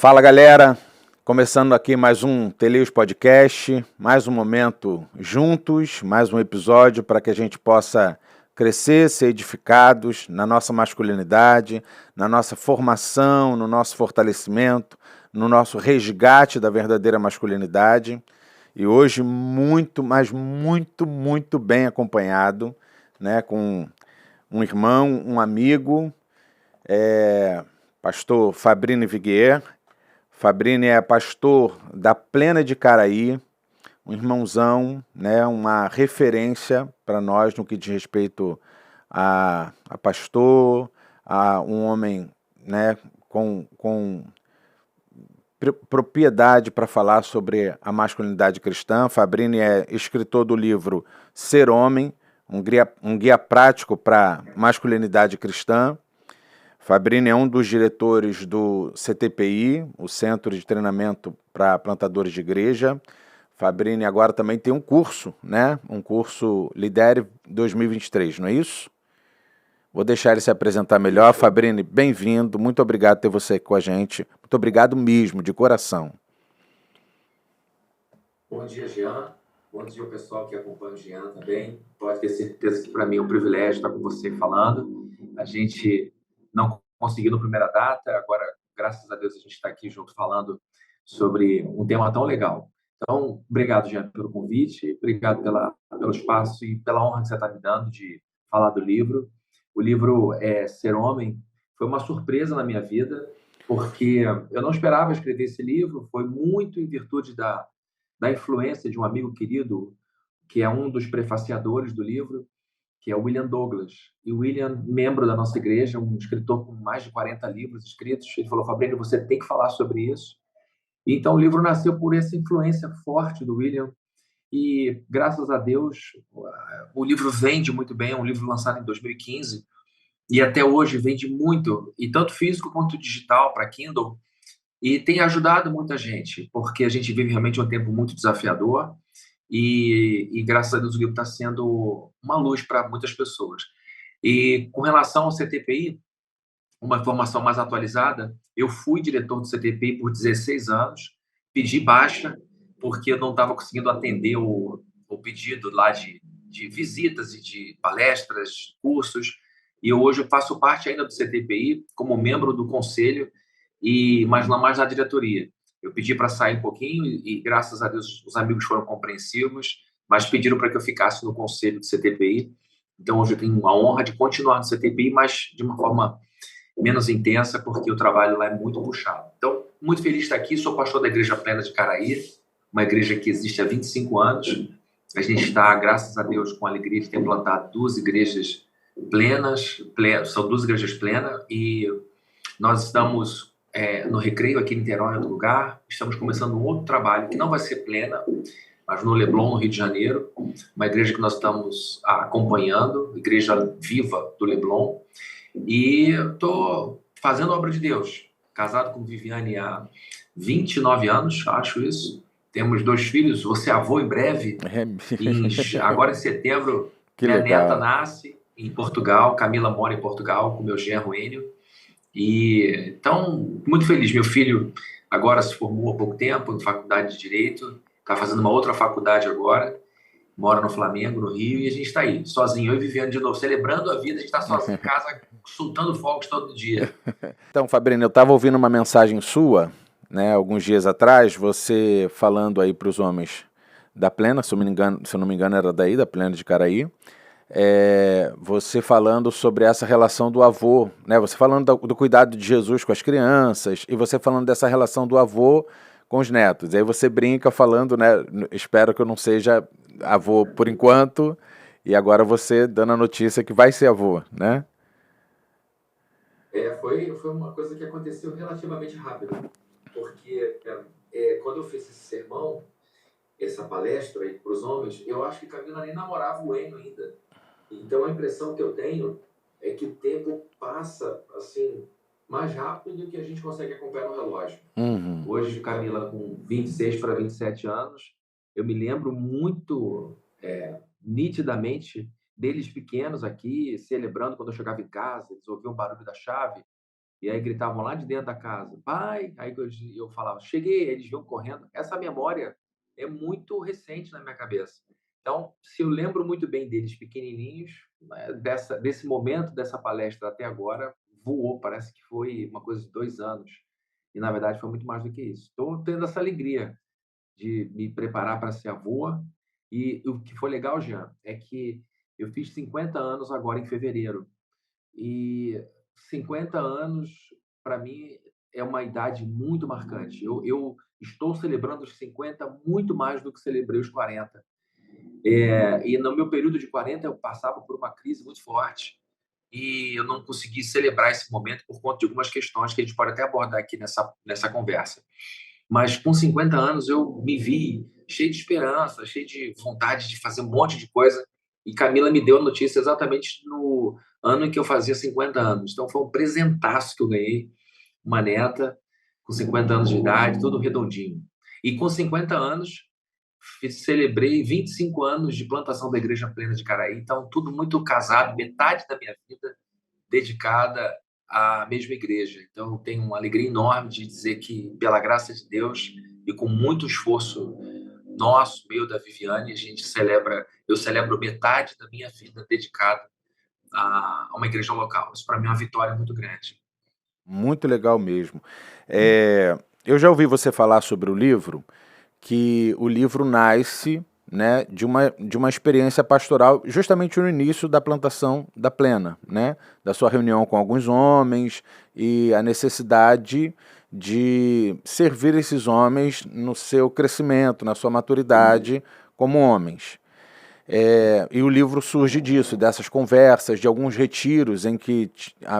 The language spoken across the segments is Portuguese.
Fala galera, começando aqui mais um Teleus Podcast, mais um momento juntos, mais um episódio para que a gente possa crescer, ser edificados na nossa masculinidade, na nossa formação, no nosso fortalecimento, no nosso resgate da verdadeira masculinidade. E hoje muito, mas muito bem acompanhado, né, com um irmão, um amigo, pastor Fabrini Viguier. Fabrini é pastor da Plena de Caraí, um irmãozão, né, uma referência para nós no que diz respeito a pastor, a um homem, né, com propriedade para falar sobre a masculinidade cristã. Fabrini é escritor do livro Ser Homem, um guia prático para masculinidade cristã. Fabrini é um dos diretores do CTPI, o Centro de Treinamento para Plantadores de Igreja. Fabrini agora também tem um curso, né? Um curso Lidere 2023, não é isso? Vou deixar ele se apresentar melhor. Fabrini, bem-vindo. Muito obrigado por ter você aqui com a gente. Muito obrigado mesmo, de coração. Bom dia, Jean. Bom dia, o pessoal que acompanha o Jean também. Pode ter certeza que para mim é um privilégio estar com você falando. A gente não conseguiu na primeira data, agora, graças a Deus, a gente está aqui junto falando sobre um tema tão legal. Então, obrigado, Jean, pelo convite, obrigado pelo espaço e pela honra que você está me dando de falar do livro. O livro é Ser Homem. Foi uma surpresa na minha vida, porque eu não esperava escrever esse livro, foi muito em virtude da influência de um amigo querido, que é um dos prefaciadores do livro, que é o William Douglas. E o William, membro da nossa igreja, um escritor com mais de 40 livros escritos, ele falou: Fabrício, você tem que falar sobre isso. E então o livro nasceu por essa influência forte do William. E, graças a Deus, o livro vende muito bem. É um livro lançado em 2015 e até hoje vende muito, e tanto físico quanto digital, para Kindle. E tem ajudado muita gente, porque a gente vive realmente um tempo muito desafiador e graças a Deus o livro está sendo uma luz para muitas pessoas. E com relação ao CTPI, uma informação mais atualizada, eu fui diretor do CTPI por 16 anos, pedi baixa porque eu não estava conseguindo atender o pedido lá de visitas e de palestras, cursos, e hoje eu faço parte ainda do CTPI como membro do conselho, mas não mais na diretoria. Eu pedi para sair um pouquinho e, graças a Deus, os amigos foram compreensivos, mas pediram para que eu ficasse no conselho do CTPI. Então, hoje eu tenho a honra de continuar no CTPI, mas de uma forma menos intensa, porque o trabalho lá é muito puxado. Então, muito feliz de estar aqui. Sou pastor da Igreja Plena de Caraí, uma igreja que existe há 25 anos. A gente está, graças a Deus, com alegria de ter plantado 2 igrejas plenas, são 2 igrejas plenas, e nós estamos no Recreio, aqui em Niterói, em outro lugar. Estamos começando um outro trabalho, que não vai ser plena, mas no Leblon, no Rio de Janeiro, uma igreja que nós estamos acompanhando, Igreja Viva do Leblon. E estou fazendo a obra de Deus, casado com Viviane há 29 anos, acho isso. Temos 2 filhos, vou ser avô em breve. Agora em setembro, minha neta nasce em Portugal, Camila mora em Portugal com meu genro Enio. E então, muito feliz. Meu filho agora se formou há pouco tempo em faculdade de Direito, está fazendo uma outra faculdade agora, mora no Flamengo, no Rio, e a gente está aí, sozinho, eu e Viviane de novo, celebrando a vida. A gente está sozinho em casa, soltando fogos todo dia. Então, Fabrini, eu estava ouvindo uma mensagem sua, né, alguns dias atrás, você falando aí para os homens da Plena, se eu não me engano era daí, da Plena de Caraí, você falando sobre essa relação do avô, né, você falando do cuidado de Jesus com as crianças, e você falando dessa relação do avô com os netos. E aí você brinca falando, né, espero que eu não seja avô por enquanto, e agora você dando a notícia que vai ser avô, né? Foi uma coisa que aconteceu relativamente rápido, porque quando eu fiz esse sermão, essa palestra aí para os homens, eu acho que Camila nem namorava o Enio ainda. Então a impressão que eu tenho é que o tempo passa assim mais rápido do que a gente consegue acompanhar no relógio. Uhum. Hoje, Camila com 26 para 27 anos, eu me lembro muito nitidamente deles pequenos aqui, celebrando quando eu chegava em casa, eles ouviam o barulho da chave, E aí gritavam lá de dentro da casa, pai, aí eu falava, cheguei, eles vinham correndo. Essa memória é muito recente na minha cabeça. Então, se eu lembro muito bem deles pequenininhos, né, desse momento, dessa palestra até agora, voou, parece que foi uma coisa de 2 anos. E, na verdade, foi muito mais do que isso. Estou tendo essa alegria de me preparar para ser avô. E o que foi legal, Jean, é que eu fiz 50 anos agora em fevereiro. E 50 anos, para mim, é uma idade muito marcante. Eu estou celebrando os 50 muito mais do que celebrei os 40. E no meu período de 40, eu passava por uma crise muito forte e eu não consegui celebrar esse momento por conta de algumas questões que a gente pode até abordar aqui nessa conversa. Mas com 50 anos eu me vi cheio de esperança, cheio de vontade de fazer um monte de coisa. E Camila me deu a notícia exatamente no ano em que eu fazia 50 anos. Então foi um presentaço que eu ganhei, uma neta com 50 anos de idade, tudo redondinho. E com 50 anos celebrei 25 anos de plantação da Igreja Plena de Caraí. Então tudo muito casado, metade da minha vida dedicada à mesma igreja. Então, eu tenho uma alegria enorme de dizer que, pela graça de Deus e com muito esforço nosso, meu, da Viviane, eu celebro metade da minha vida dedicada a uma igreja local. Isso, para mim, é uma vitória muito grande. Muito legal mesmo. Eu já ouvi você falar sobre o livro, que o livro nasce, né, de uma experiência pastoral justamente no início da plantação da Plena, né, da sua reunião com alguns homens e a necessidade de servir esses homens no seu crescimento, na sua maturidade como homens. E o livro surge disso, dessas conversas, de alguns retiros em que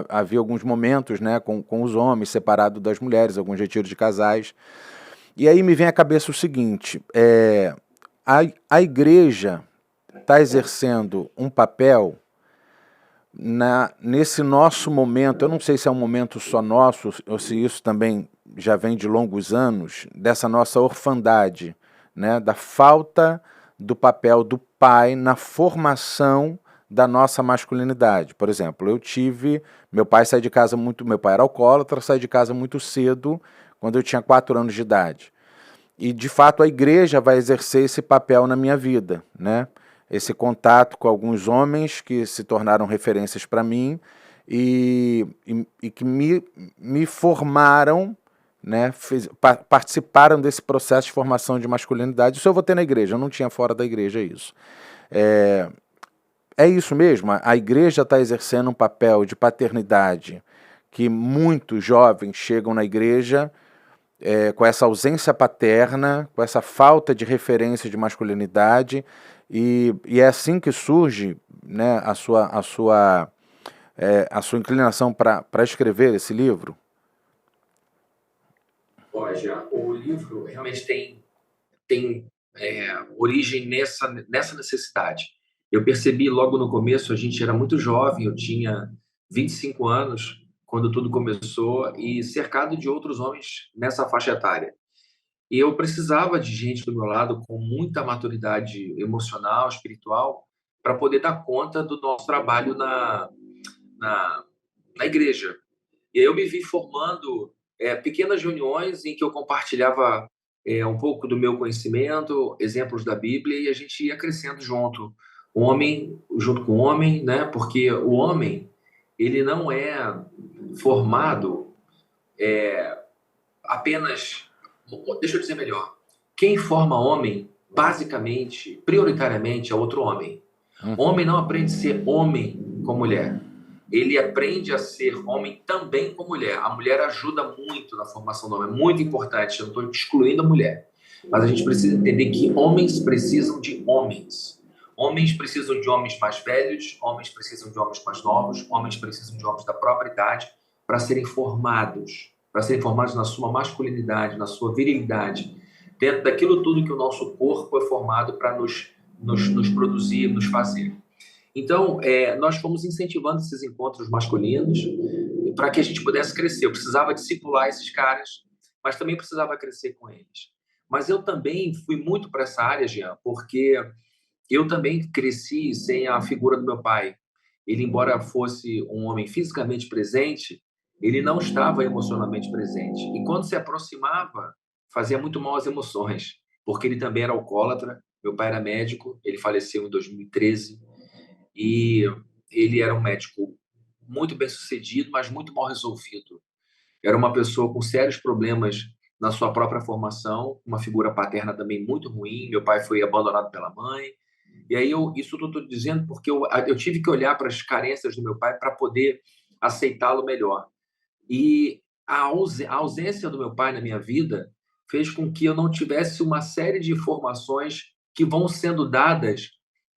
havia alguns momentos, né, com os homens separados das mulheres, alguns retiros de casais. E aí me vem à cabeça o seguinte, a igreja está exercendo um papel nesse nosso momento, eu não sei se é um momento só nosso, ou se isso também já vem de longos anos, dessa nossa orfandade, né, da falta do papel do pai na formação da nossa masculinidade. Por exemplo, meu pai saiu de casa meu pai era alcoólatra, saiu de casa muito cedo, quando eu tinha 4 anos de idade. E, de fato, a igreja vai exercer esse papel na minha vida, né? Esse contato com alguns homens que se tornaram referências para mim e que me formaram, né? Participaram desse processo de formação de masculinidade. Isso eu vou ter na igreja, eu não tinha fora da igreja isso. É isso mesmo, a igreja está exercendo um papel de paternidade que muitos jovens chegam na igreja com essa ausência paterna, com essa falta de referência de masculinidade, e é assim que surge, né, a sua inclinação para escrever esse livro? Olha, o livro realmente tem origem nessa necessidade. Eu percebi logo no começo, a gente era muito jovem, eu tinha 25 anos quando tudo começou e cercado de outros homens nessa faixa etária. E eu precisava de gente do meu lado com muita maturidade emocional, espiritual, para poder dar conta do nosso trabalho na, na igreja. E aí eu me vi formando pequenas reuniões em que eu compartilhava um pouco do meu conhecimento, exemplos da Bíblia, e a gente ia crescendo junto, homem junto com homem, né? Porque o homem, ele não é formado apenas. Deixa eu dizer melhor. Quem forma homem, basicamente, prioritariamente, é outro homem. Homem não aprende a ser homem com mulher. Ele aprende a ser homem também com mulher. A mulher ajuda muito na formação do homem. É muito importante. Eu não estou excluindo a mulher. Mas a gente precisa entender que homens precisam de homens. Homens precisam de homens mais velhos, homens precisam de homens mais novos, homens precisam de homens da própria idade para serem formados na sua masculinidade, na sua virilidade, dentro daquilo tudo que o nosso corpo é formado para nos produzir, nos fazer. Então, nós fomos incentivando esses encontros masculinos para que a gente pudesse crescer. Eu precisava discipular esses caras, mas também precisava crescer com eles. Mas eu também fui muito para essa área, Jean, porque eu também cresci sem a figura do meu pai. Ele, embora fosse um homem fisicamente presente, ele não estava emocionalmente presente. E quando se aproximava, fazia muito mal às emoções, porque ele também era alcoólatra. Meu pai era médico, ele faleceu em 2013, e ele era um médico muito bem-sucedido, mas muito mal resolvido. Era uma pessoa com sérios problemas na sua própria formação, uma figura paterna também muito ruim. Meu pai foi abandonado pela mãe. E aí, isso tudo estou dizendo porque eu tive que olhar para as carências do meu pai para poder aceitá-lo melhor. E a ausência do meu pai na minha vida fez com que eu não tivesse uma série de informações que vão sendo dadas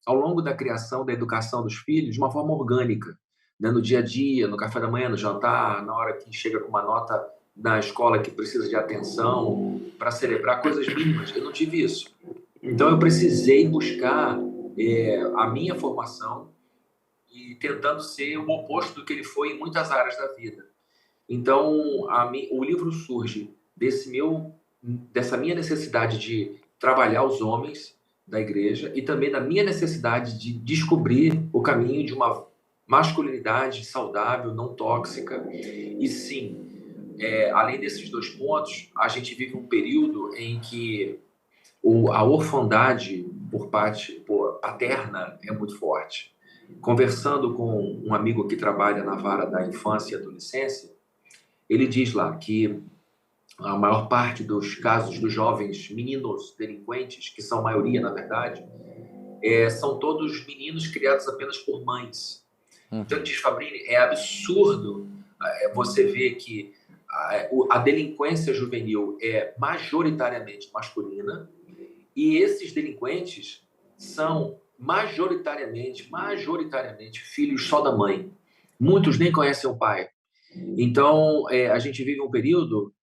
ao longo da criação, da educação dos filhos, de uma forma orgânica, né? No dia a dia, no café da manhã, no jantar, na hora que chega com uma nota na escola que precisa de atenção, para celebrar coisas mínimas. Eu não tive isso. Então, eu precisei buscar a minha formação e tentando ser o oposto do que ele foi em muitas áreas da vida. Então, o livro surge dessa minha necessidade de trabalhar os homens da igreja e também da minha necessidade de descobrir o caminho de uma masculinidade saudável, não tóxica. E sim, além desses dois pontos, a gente vive um período em que a orfandade por parte paterna é muito forte. Conversando com um amigo que trabalha na vara da infância e adolescência, ele diz lá que a maior parte dos casos dos jovens meninos delinquentes, que são maioria, na verdade, são todos meninos criados apenas por mães. Então, diz Fabrini, é absurdo você ver que a delinquência juvenil é majoritariamente masculina e esses delinquentes são majoritariamente filhos só da mãe. Muitos nem conhecem o pai. Então, a gente vive um período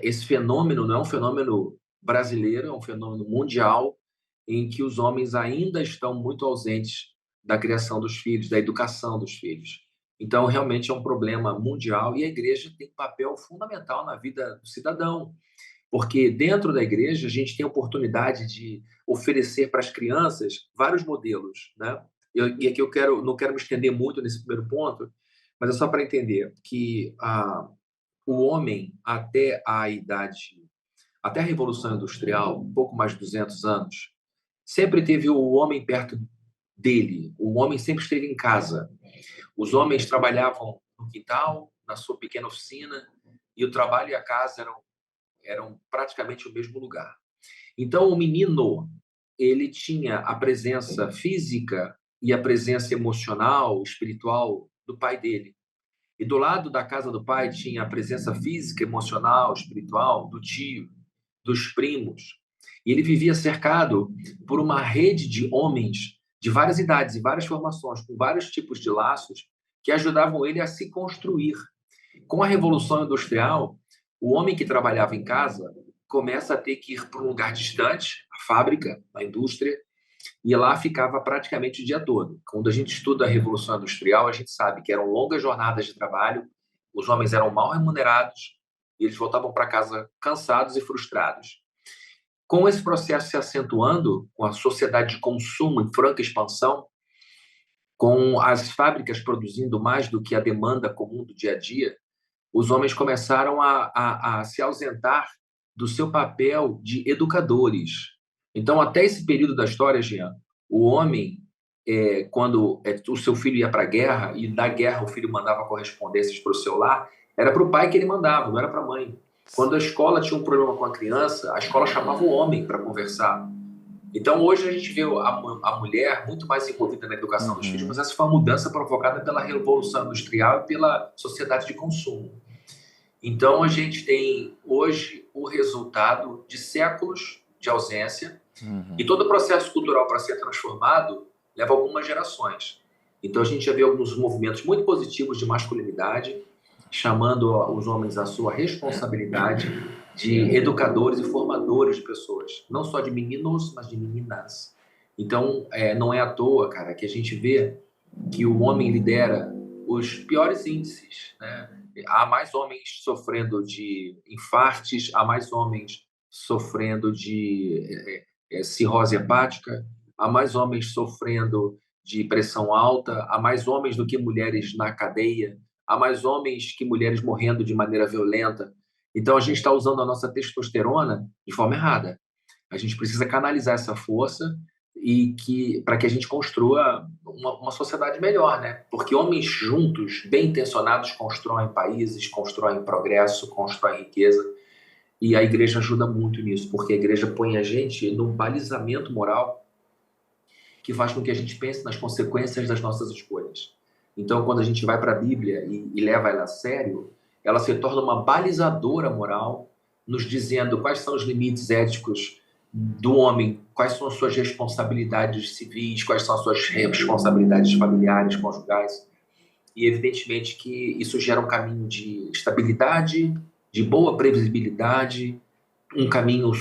esse fenômeno não é um fenômeno brasileiro, é um fenômeno mundial em que os homens ainda estão muito ausentes da criação dos filhos, da educação dos filhos. Então, realmente é um problema mundial e a igreja tem um papel fundamental na vida do cidadão, porque dentro da igreja a gente tem a oportunidade de oferecer para as crianças vários modelos, né? E aqui não quero me estender muito nesse primeiro ponto, mas é só para entender que o homem até a Revolução Industrial, um pouco mais de 200 anos, sempre teve o homem perto dele. O homem sempre esteve em casa. Os homens trabalhavam no quintal, na sua pequena oficina, e o trabalho e a casa eram praticamente o mesmo lugar. Então, o menino, ele tinha a presença física e a presença emocional, espiritual do pai dele. E do lado da casa do pai tinha a presença física, emocional, espiritual do tio, dos primos. E ele vivia cercado por uma rede de homens de várias idades e várias formações, com vários tipos de laços que ajudavam ele a se construir. Com a Revolução Industrial, o homem que trabalhava em casa começa a ter que ir para um lugar distante, a fábrica, a indústria, e lá ficava praticamente o dia todo. Quando a gente estuda a Revolução Industrial, a gente sabe que eram longas jornadas de trabalho, os homens eram mal remunerados e eles voltavam para casa cansados e frustrados. Com esse processo se acentuando, com a sociedade de consumo em franca expansão, com as fábricas produzindo mais do que a demanda comum do dia a dia, os homens começaram a se ausentar do seu papel de educadores. Então, até esse período da história, Jean, o homem, quando o seu filho ia para a guerra, e da guerra o filho mandava correspondências para o seu lar, era para o pai que ele mandava, não era para a mãe. Quando a escola tinha um problema com a criança, a escola chamava o homem para conversar. Então, hoje a gente vê a mulher muito mais envolvida na educação dos filhos, mas essa foi uma mudança provocada pela Revolução Industrial e pela sociedade de consumo. Então, a gente tem hoje o resultado de séculos de ausência e todo o processo cultural para ser transformado leva algumas gerações. Então, a gente já vê alguns movimentos muito positivos de masculinidade, chamando os homens à sua responsabilidade de educadores e formadores de pessoas, não só de meninos, mas de meninas. Então, não é à toa, cara, que a gente vê que o homem lidera os piores índices, né? Há mais homens sofrendo de infartes, há mais homens sofrendo de cirrose hepática, há mais homens sofrendo de pressão alta, há mais homens do que mulheres na cadeia há mais homens que mulheres morrendo de maneira violenta. Então, a gente está usando a nossa testosterona de forma errada. A gente precisa canalizar essa força e que para que a gente construa uma sociedade melhor, né? Porque homens juntos, bem intencionados, constroem países, constroem progresso, constroem riqueza. E a igreja ajuda muito nisso, porque a igreja põe a gente num balizamento moral que faz com que a gente pense nas consequências das nossas escolhas. Então, quando a gente vai para a Bíblia e leva ela a sério, ela se torna uma balizadora moral, nos dizendo quais são os limites éticos do homem, quais são as suas responsabilidades civis, quais são as suas responsabilidades familiares, conjugais. E, evidentemente, que isso gera um caminho de estabilidade, de boa previsibilidade, um caminho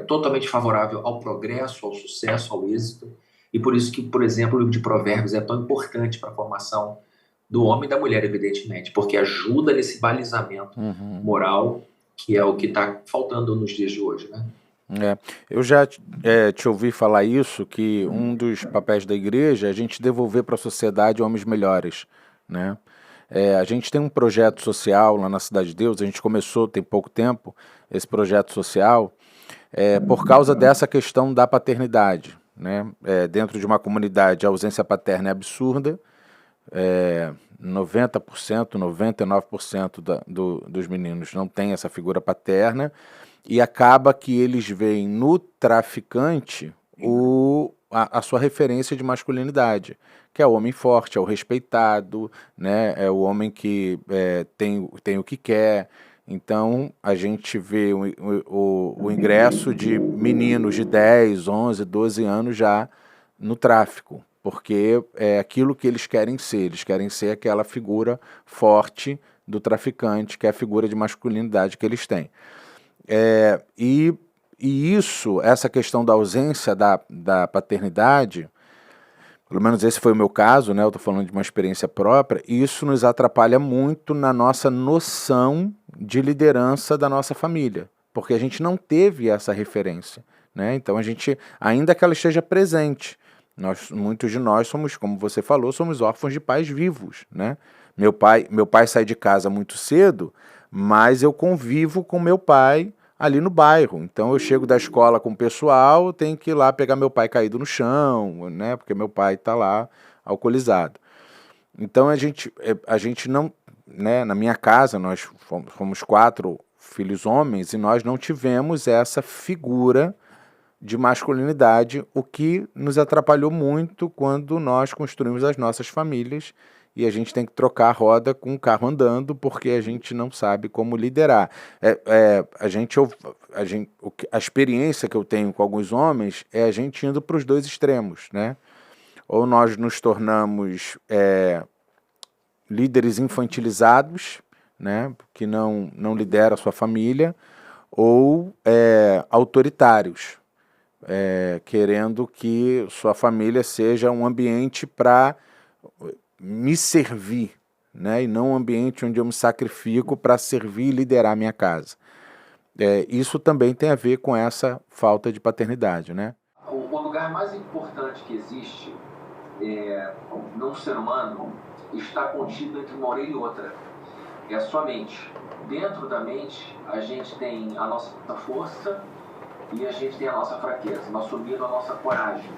totalmente favorável ao progresso, ao sucesso, ao êxito. E por isso que, por exemplo, o livro de Provérbios é tão importante para a formação do homem e da mulher, evidentemente, porque ajuda nesse balizamento moral, que é o que está faltando nos dias de hoje, né? Eu já te ouvi falar isso, que um dos papéis da igreja é a gente devolver para a sociedade homens melhores, né? A gente tem um projeto social lá na Cidade de Deus, a gente começou tem pouco tempo esse projeto social, por causa dessa questão da paternidade, né? Dentro de uma comunidade a ausência paterna é absurda, 90%, 99% dos meninos não tem essa figura paterna, e acaba que eles veem no traficante a sua referência de masculinidade, que é o homem forte, é o respeitado, né? É o homem que tem o que quer. Então a gente vê o ingresso de meninos de 10, 11, 12 anos já no tráfico, porque é aquilo que eles querem ser aquela figura forte do traficante, que é a figura de masculinidade que eles têm. E isso, essa questão da ausência da paternidade, pelo menos esse foi o meu caso, né? Eu estou falando de uma experiência própria, e isso nos atrapalha muito na nossa noção de liderança da nossa família, porque a gente não teve essa referência, né? Então a gente, ainda que ela esteja presente, muitos de nós somos, como você falou, somos órfãos de pais vivos, né? Meu pai sai de casa muito cedo, mas eu convivo com meu pai ali no bairro. Então eu chego da escola com o pessoal, tenho que ir lá pegar meu pai caído no chão, né? Porque meu pai está lá alcoolizado. Então a gente não, né? Na minha casa nós fomos 4 filhos homens e nós não tivemos essa figura de masculinidade, o que nos atrapalhou muito quando nós construímos as nossas famílias e a gente tem que trocar a roda com o carro andando porque a gente não sabe como liderar. A experiência que eu tenho com alguns homens é a gente indo para os dois extremos, né? Ou nós nos tornamos líderes infantilizados, né? Que não lidera a sua família, ou autoritários, querendo que sua família seja um ambiente para me servir, né? E não um ambiente onde eu me sacrifico para servir e liderar a minha casa. Isso também tem a ver com essa falta de paternidade, né? O lugar mais importante que existe num ser humano está contido entre uma orelha e outra. É a sua mente. Dentro da mente, a gente tem a nossa força e a gente tem a nossa fraqueza, nosso medo, a nossa coragem.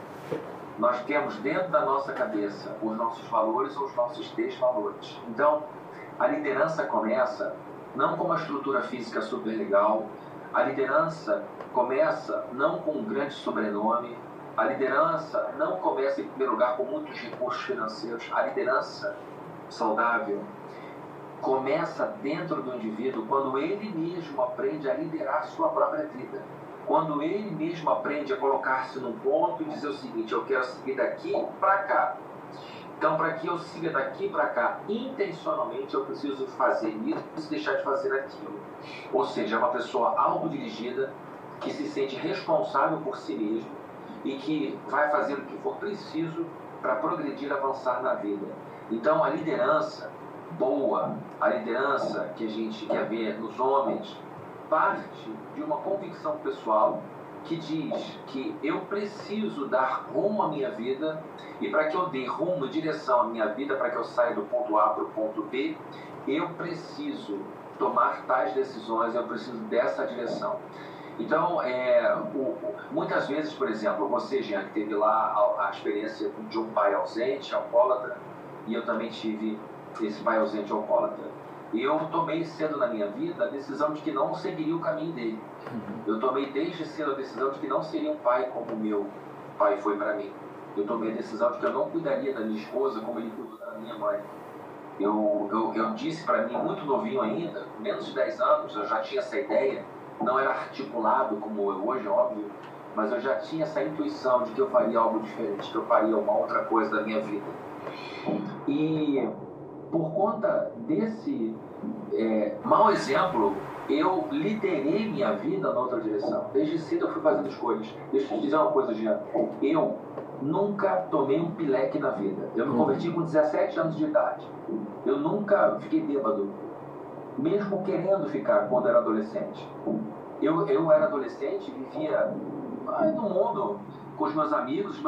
Nós temos dentro da nossa cabeça os nossos valores ou os nossos desvalores. Então, a liderança começa não com uma estrutura física super legal, a liderança começa não com um grande sobrenome, a liderança não começa em primeiro lugar com muitos recursos financeiros, a liderança saudável começa dentro do indivíduo quando ele mesmo aprende a liderar a sua própria vida. Quando ele mesmo aprende a colocar-se num ponto e dizer o seguinte: eu quero seguir daqui para cá. Então, para que eu siga daqui para cá, intencionalmente eu preciso fazer isso e deixar de fazer aquilo. Ou seja, é uma pessoa autodirigida, que se sente responsável por si mesmo e que vai fazer o que for preciso para progredir, avançar na vida. Então, a liderança boa, a liderança que a gente quer ver nos homens, parte de uma convicção pessoal que diz que eu preciso dar rumo à minha vida, e para que eu dê rumo e direção à minha vida, para que eu saia do ponto A para o ponto B, eu preciso tomar tais decisões, eu preciso dessa direção. Então, muitas vezes, por exemplo, você, Jean, que teve lá a experiência de um pai ausente, alcoólatra, e eu também tive esse pai ausente alcoólatra, eu tomei cedo na minha vida a decisão de que não seguiria o caminho dele. Eu tomei desde cedo a decisão de que não seria um pai como o meu pai foi para mim. Eu tomei a decisão de que eu não cuidaria da minha esposa como ele cuidou da minha mãe. Eu disse para mim, muito novinho ainda, com menos de 10 anos, eu já tinha essa ideia, não era articulado como eu hoje, óbvio, mas eu já tinha essa intuição de que eu faria algo diferente, que eu faria uma outra coisa da minha vida. E por conta desse mau exemplo, eu liderei minha vida na outra direção. Desde cedo eu fui fazendo escolhas. Deixa eu te dizer uma coisa, Jean. Eu nunca tomei um pileque na vida. Eu me converti com 17 anos de idade. Eu nunca fiquei bêbado, mesmo querendo ficar quando era adolescente. Eu era adolescente e vivia no mundo com os meus amigos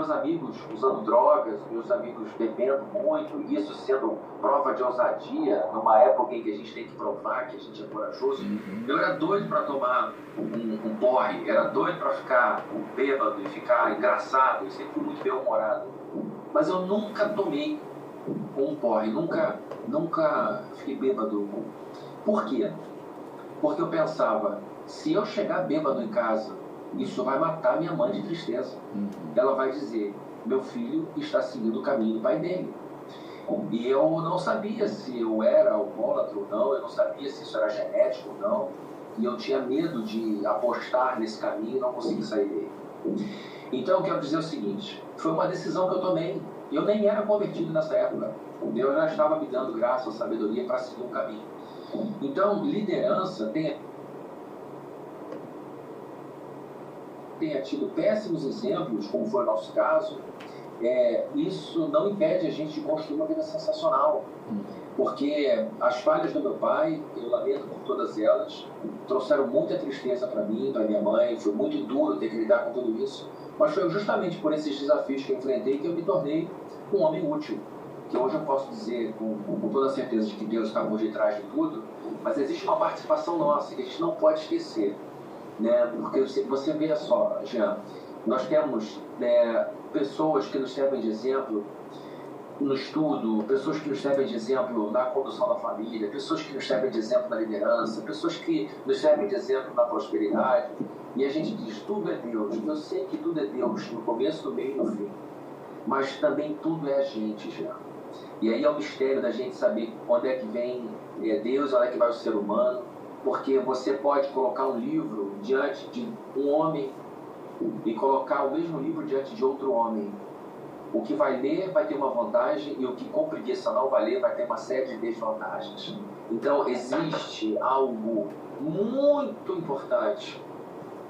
usando drogas, meus amigos bebendo muito, isso sendo prova de ousadia, numa época em que a gente tem que provar que a gente é corajoso. Eu era doido para tomar um porre, era doido para ficar bêbado e ficar engraçado, eu sempre fui muito bem-humorado. Mas eu nunca tomei um porre, nunca fiquei bêbado. Por quê? Porque eu pensava, se eu chegar bêbado em casa, isso vai matar minha mãe de tristeza. Ela vai dizer, meu filho está seguindo o caminho do pai dele. E eu não sabia se eu era alcoólatra ou não, eu não sabia se isso era genético ou não. E eu tinha medo de apostar nesse caminho e não conseguir sair dele. Então eu quero dizer o seguinte, foi uma decisão que eu tomei. Eu nem era convertido nessa época. Deus já estava me dando graça, sabedoria para seguir um caminho. Então, liderança tenha tido péssimos exemplos, como foi o nosso caso, isso não impede a gente de construir uma vida sensacional. Porque as falhas do meu pai, eu lamento por todas elas, trouxeram muita tristeza para mim, para minha mãe, foi muito duro ter que lidar com tudo isso, mas foi justamente por esses desafios que eu enfrentei que eu me tornei um homem útil. Que hoje eu posso dizer com toda certeza de que Deus está por detrás de tudo, mas existe uma participação nossa que a gente não pode esquecer. Né? Porque você vê só, Jean, nós temos pessoas que nos servem de exemplo no estudo, pessoas que nos servem de exemplo na condução da família, pessoas que nos servem de exemplo na liderança, pessoas que nos servem de exemplo na prosperidade, e a gente diz, tudo é Deus. Eu sei que tudo é Deus, no começo, no meio e no fim, mas também tudo é a gente, Jean. E aí é o mistério da gente saber onde é que vem Deus, onde é que vai o ser humano, porque você pode colocar um livro diante de um homem e colocar o mesmo livro diante de outro homem. O que vai ler vai ter uma vantagem e o que com preguiça não vai ler vai ter uma série de desvantagens. Então existe algo muito importante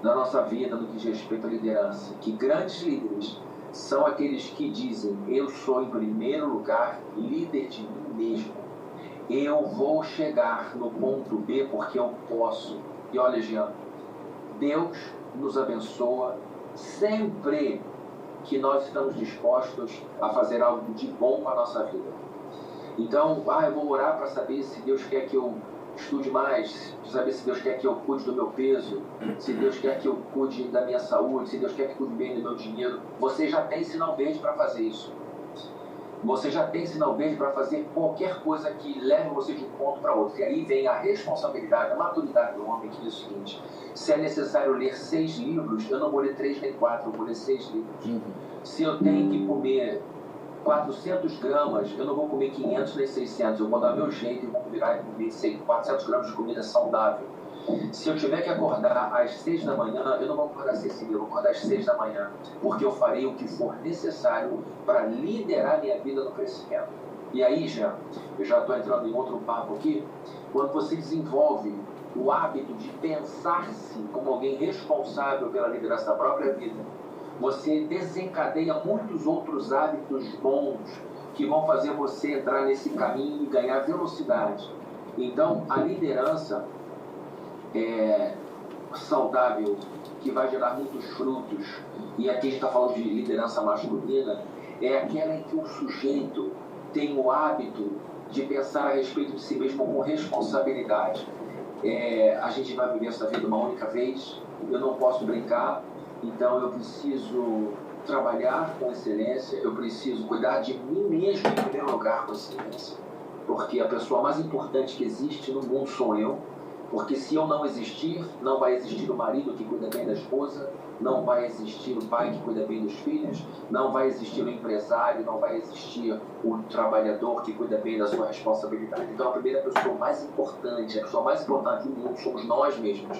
na nossa vida no que diz respeito à liderança, que grandes líderes são aqueles que dizem, eu sou em primeiro lugar líder de mim mesmo. Eu vou chegar no ponto B porque eu posso. E olha, Jean, Deus nos abençoa sempre que nós estamos dispostos a fazer algo de bom para a nossa vida. Então, eu vou orar para saber se Deus quer que eu estude mais, saber se Deus quer que eu cuide do meu peso, se Deus quer que eu cuide da minha saúde, se Deus quer que eu cuide bem do meu dinheiro. Você já tem sinal verde para fazer isso. Você já tem sinal verde para fazer qualquer coisa que leve você de um ponto para outro. E aí vem a responsabilidade, a maturidade do homem, que diz o seguinte, se é necessário ler 6 livros, eu não vou ler 3 nem 4, eu vou ler 6 livros. Se eu tenho que comer 400 gramas, eu não vou comer 500 nem 600, eu vou dar meu jeito e vou virar e comer 400 gramas de comida saudável. Se eu tiver que acordar às 6 da manhã, eu não vou acordar às 6h30, eu vou acordar às 6 da manhã, porque eu farei o que for necessário para liderar minha vida no crescimento. E aí, Jean, eu já estou entrando em outro papo aqui, quando você desenvolve o hábito de pensar-se como alguém responsável pela liderança da própria vida, você desencadeia muitos outros hábitos bons que vão fazer você entrar nesse caminho e ganhar velocidade. Então, a liderança saudável que vai gerar muitos frutos, e aqui a gente está falando de liderança masculina, é aquela em que o sujeito tem o hábito de pensar a respeito de si mesmo com responsabilidade. A gente vai viver essa vida uma única vez, eu não posso brincar, então eu preciso trabalhar com excelência, eu preciso cuidar de mim mesmo em primeiro lugar com excelência, porque a pessoa mais importante que existe no mundo sou eu, porque se eu não existir, não vai existir o marido que cuida bem da esposa, não vai existir o pai que cuida bem dos filhos, não vai existir o empresário, não vai existir o trabalhador que cuida bem da sua responsabilidade. Então a primeira pessoa mais importante, a pessoa mais importante do mundo somos nós mesmos.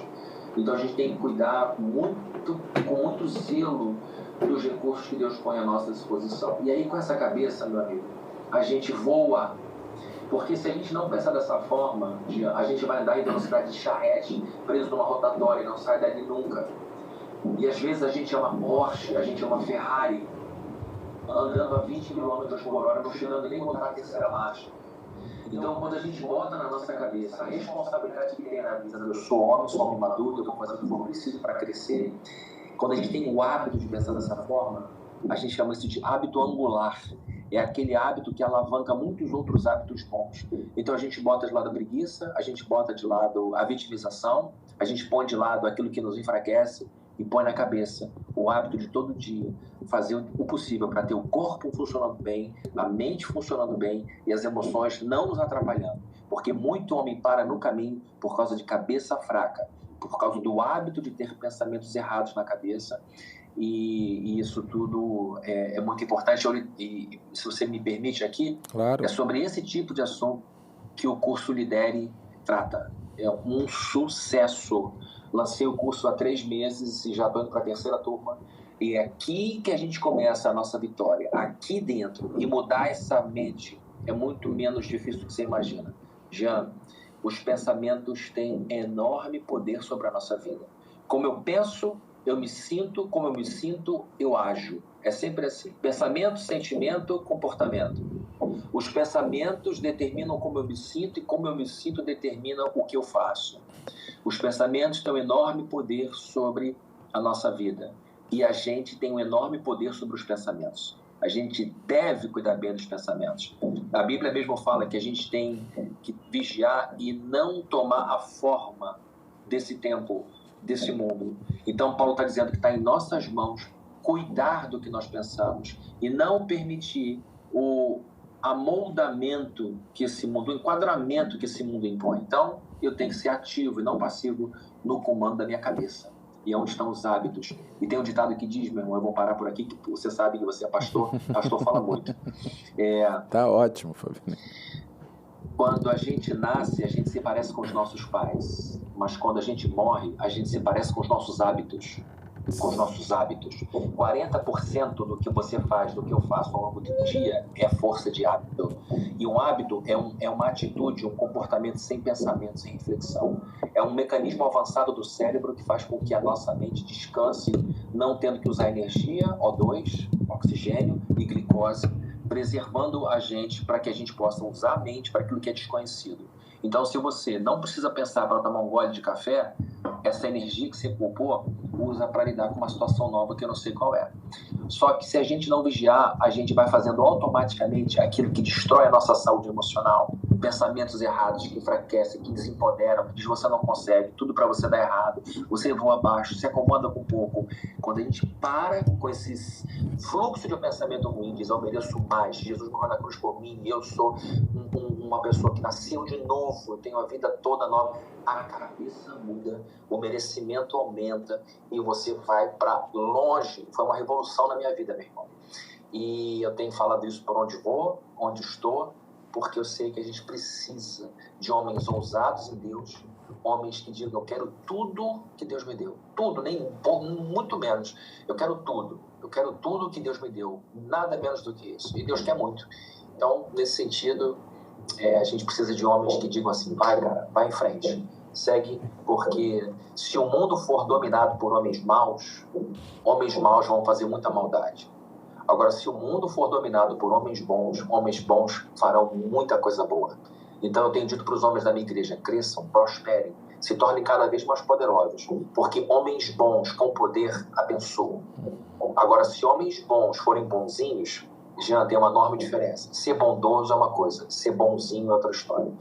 Então a gente tem que cuidar com muito zelo dos recursos que Deus põe à nossa disposição. E aí com essa cabeça, meu amigo, a gente voa. Porque se a gente não pensar dessa forma, a gente vai andar em velocidade de charrete, preso numa rotatória e não sai dali nunca. E às vezes a gente é uma Porsche, a gente é uma Ferrari, andando a 20 km por hora, não chegando nem a botar a terceira marcha. Então, quando a gente bota na nossa cabeça a responsabilidade que tem na vida, eu sou homem maduro, eu estou fazendo o que eu preciso para crescer. Quando a gente tem o hábito de pensar dessa forma, a gente chama isso de hábito angular. É aquele hábito que alavanca muitos outros hábitos bons. Então a gente bota de lado a preguiça, a gente bota de lado a vitimização, a gente põe de lado aquilo que nos enfraquece e põe na cabeça o hábito de todo dia fazer o possível para ter o corpo funcionando bem, a mente funcionando bem e as emoções não nos atrapalhando. Porque muito homem para no caminho por causa de cabeça fraca, por causa do hábito de ter pensamentos errados na cabeça. E isso tudo é muito importante. E se você me permite aqui, claro. É sobre esse tipo de assunto que o curso Lidere trata. É um sucesso. Lancei o curso há 3 meses e já estou indo para a 3ª turma. E é aqui que a gente começa a nossa vitória, aqui dentro. E mudar essa mente é muito menos difícil do que você imagina. Jean, os pensamentos têm enorme poder sobre a nossa vida. Como eu penso, eu me sinto, como eu me sinto, eu ajo. É sempre assim. Pensamento, sentimento, comportamento. Os pensamentos determinam como eu me sinto e como eu me sinto determina o que eu faço. Os pensamentos têm um enorme poder sobre a nossa vida. E a gente tem um enorme poder sobre os pensamentos. A gente deve cuidar bem dos pensamentos. A Bíblia mesmo fala que a gente tem que vigiar e não tomar a forma desse tempo, desse mundo. Então Paulo está dizendo que está em nossas mãos cuidar do que nós pensamos e não permitir o amoldamento que esse mundo, o enquadramento que esse mundo impõe. Então eu tenho que ser ativo e não passivo no comando da minha cabeça. E é onde estão os hábitos. E tem um ditado que diz, meu irmão, eu vou parar por aqui, que você sabe que você é pastor fala muito. Tá ótimo, Fabinho. Quando a gente nasce, a gente se parece com os nossos pais. Mas quando a gente morre, a gente se parece com os nossos hábitos. Com os nossos hábitos. 40% do que você faz, do que eu faço ao longo do dia, é força de hábito. E um hábito é uma atitude, um comportamento sem pensamento, sem reflexão. É um mecanismo avançado do cérebro que faz com que a nossa mente descanse, não tendo que usar energia, O2, oxigênio e glicose, preservando a gente para que a gente possa usar a mente para aquilo que é desconhecido. Então, se você não precisa pensar para tomar um gole de café, essa energia que você poupou, usa para lidar com uma situação nova que eu não sei qual é. Só que se a gente não vigiar, a gente vai fazendo automaticamente aquilo que destrói a nossa saúde emocional, pensamentos errados que enfraquecem, que desempoderam, que diz você não consegue, tudo para você dar errado, você voa abaixo, se acomoda com pouco. Quando a gente para com esses fluxo de pensamento ruim, diz eu mereço mais, Jesus morreu na cruz por mim, eu sou uma pessoa que nasceu de novo, eu tenho a vida toda nova, a cabeça muda, o merecimento aumenta e você vai para longe. Foi uma revolução na minha vida, meu irmão. E eu tenho falado isso por onde vou, onde estou, porque eu sei que a gente precisa de homens ousados em Deus, homens que digam, eu quero tudo que Deus me deu. Tudo, nem muito menos. Eu quero tudo que Deus me deu. Nada menos do que isso. E Deus quer muito. Então, nesse sentido, a gente precisa de homens que digam assim, vai, cara, vai em frente. Segue, porque se o mundo for dominado por homens maus vão fazer muita maldade. Agora, se o mundo for dominado por homens bons farão muita coisa boa. Então, eu tenho dito para os homens da minha igreja, cresçam, prosperem, se tornem cada vez mais poderosos, porque homens bons com poder abençoam. Agora, se homens bons forem bonzinhos, já tem uma enorme diferença. Ser bondoso é uma coisa, ser bonzinho é outra história.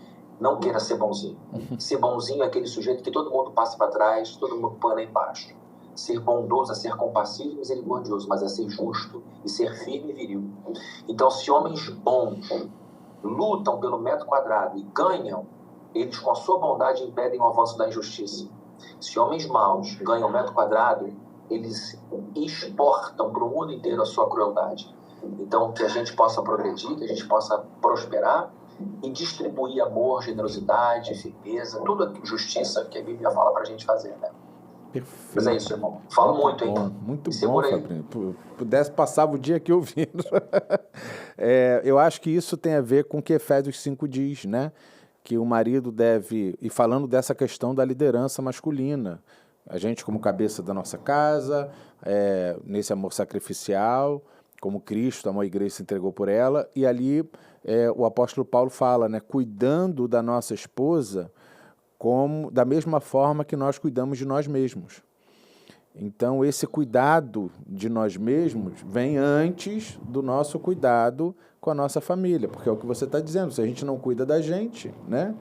Não queira ser bonzinho. Ser bonzinho é aquele sujeito que todo mundo passa para trás, todo mundo põe lá embaixo. Ser bondoso é ser compassivo e misericordioso, mas é ser justo e ser firme e viril. Então, se homens bons lutam pelo metro quadrado e ganham, eles com a sua bondade impedem o avanço da injustiça. Se homens maus ganham metro quadrado, eles exportam para o mundo inteiro a sua crueldade. Então, que a gente possa progredir, que a gente possa prosperar e distribuir amor, generosidade, firmeza, tudo aquilo, justiça que a Bíblia fala para a gente fazer, né? Perfeito. Mas é isso, irmão. Falo muito, hein? Muito bom, Fabrício. Pudesse passar o dia aqui ouvindo. Eu acho que isso tem a ver com o que Efésios 5 diz, né? Que o marido deve... E falando dessa questão da liderança masculina. A gente como cabeça da nossa casa, nesse amor sacrificial, como Cristo amou a igreja e se entregou por ela. E ali o apóstolo Paulo fala, né? Cuidando da nossa esposa da mesma forma que nós cuidamos de nós mesmos. Então, esse cuidado de nós mesmos vem antes do nosso cuidado com a nossa família, porque é o que você está dizendo, se a gente não cuida da gente, né?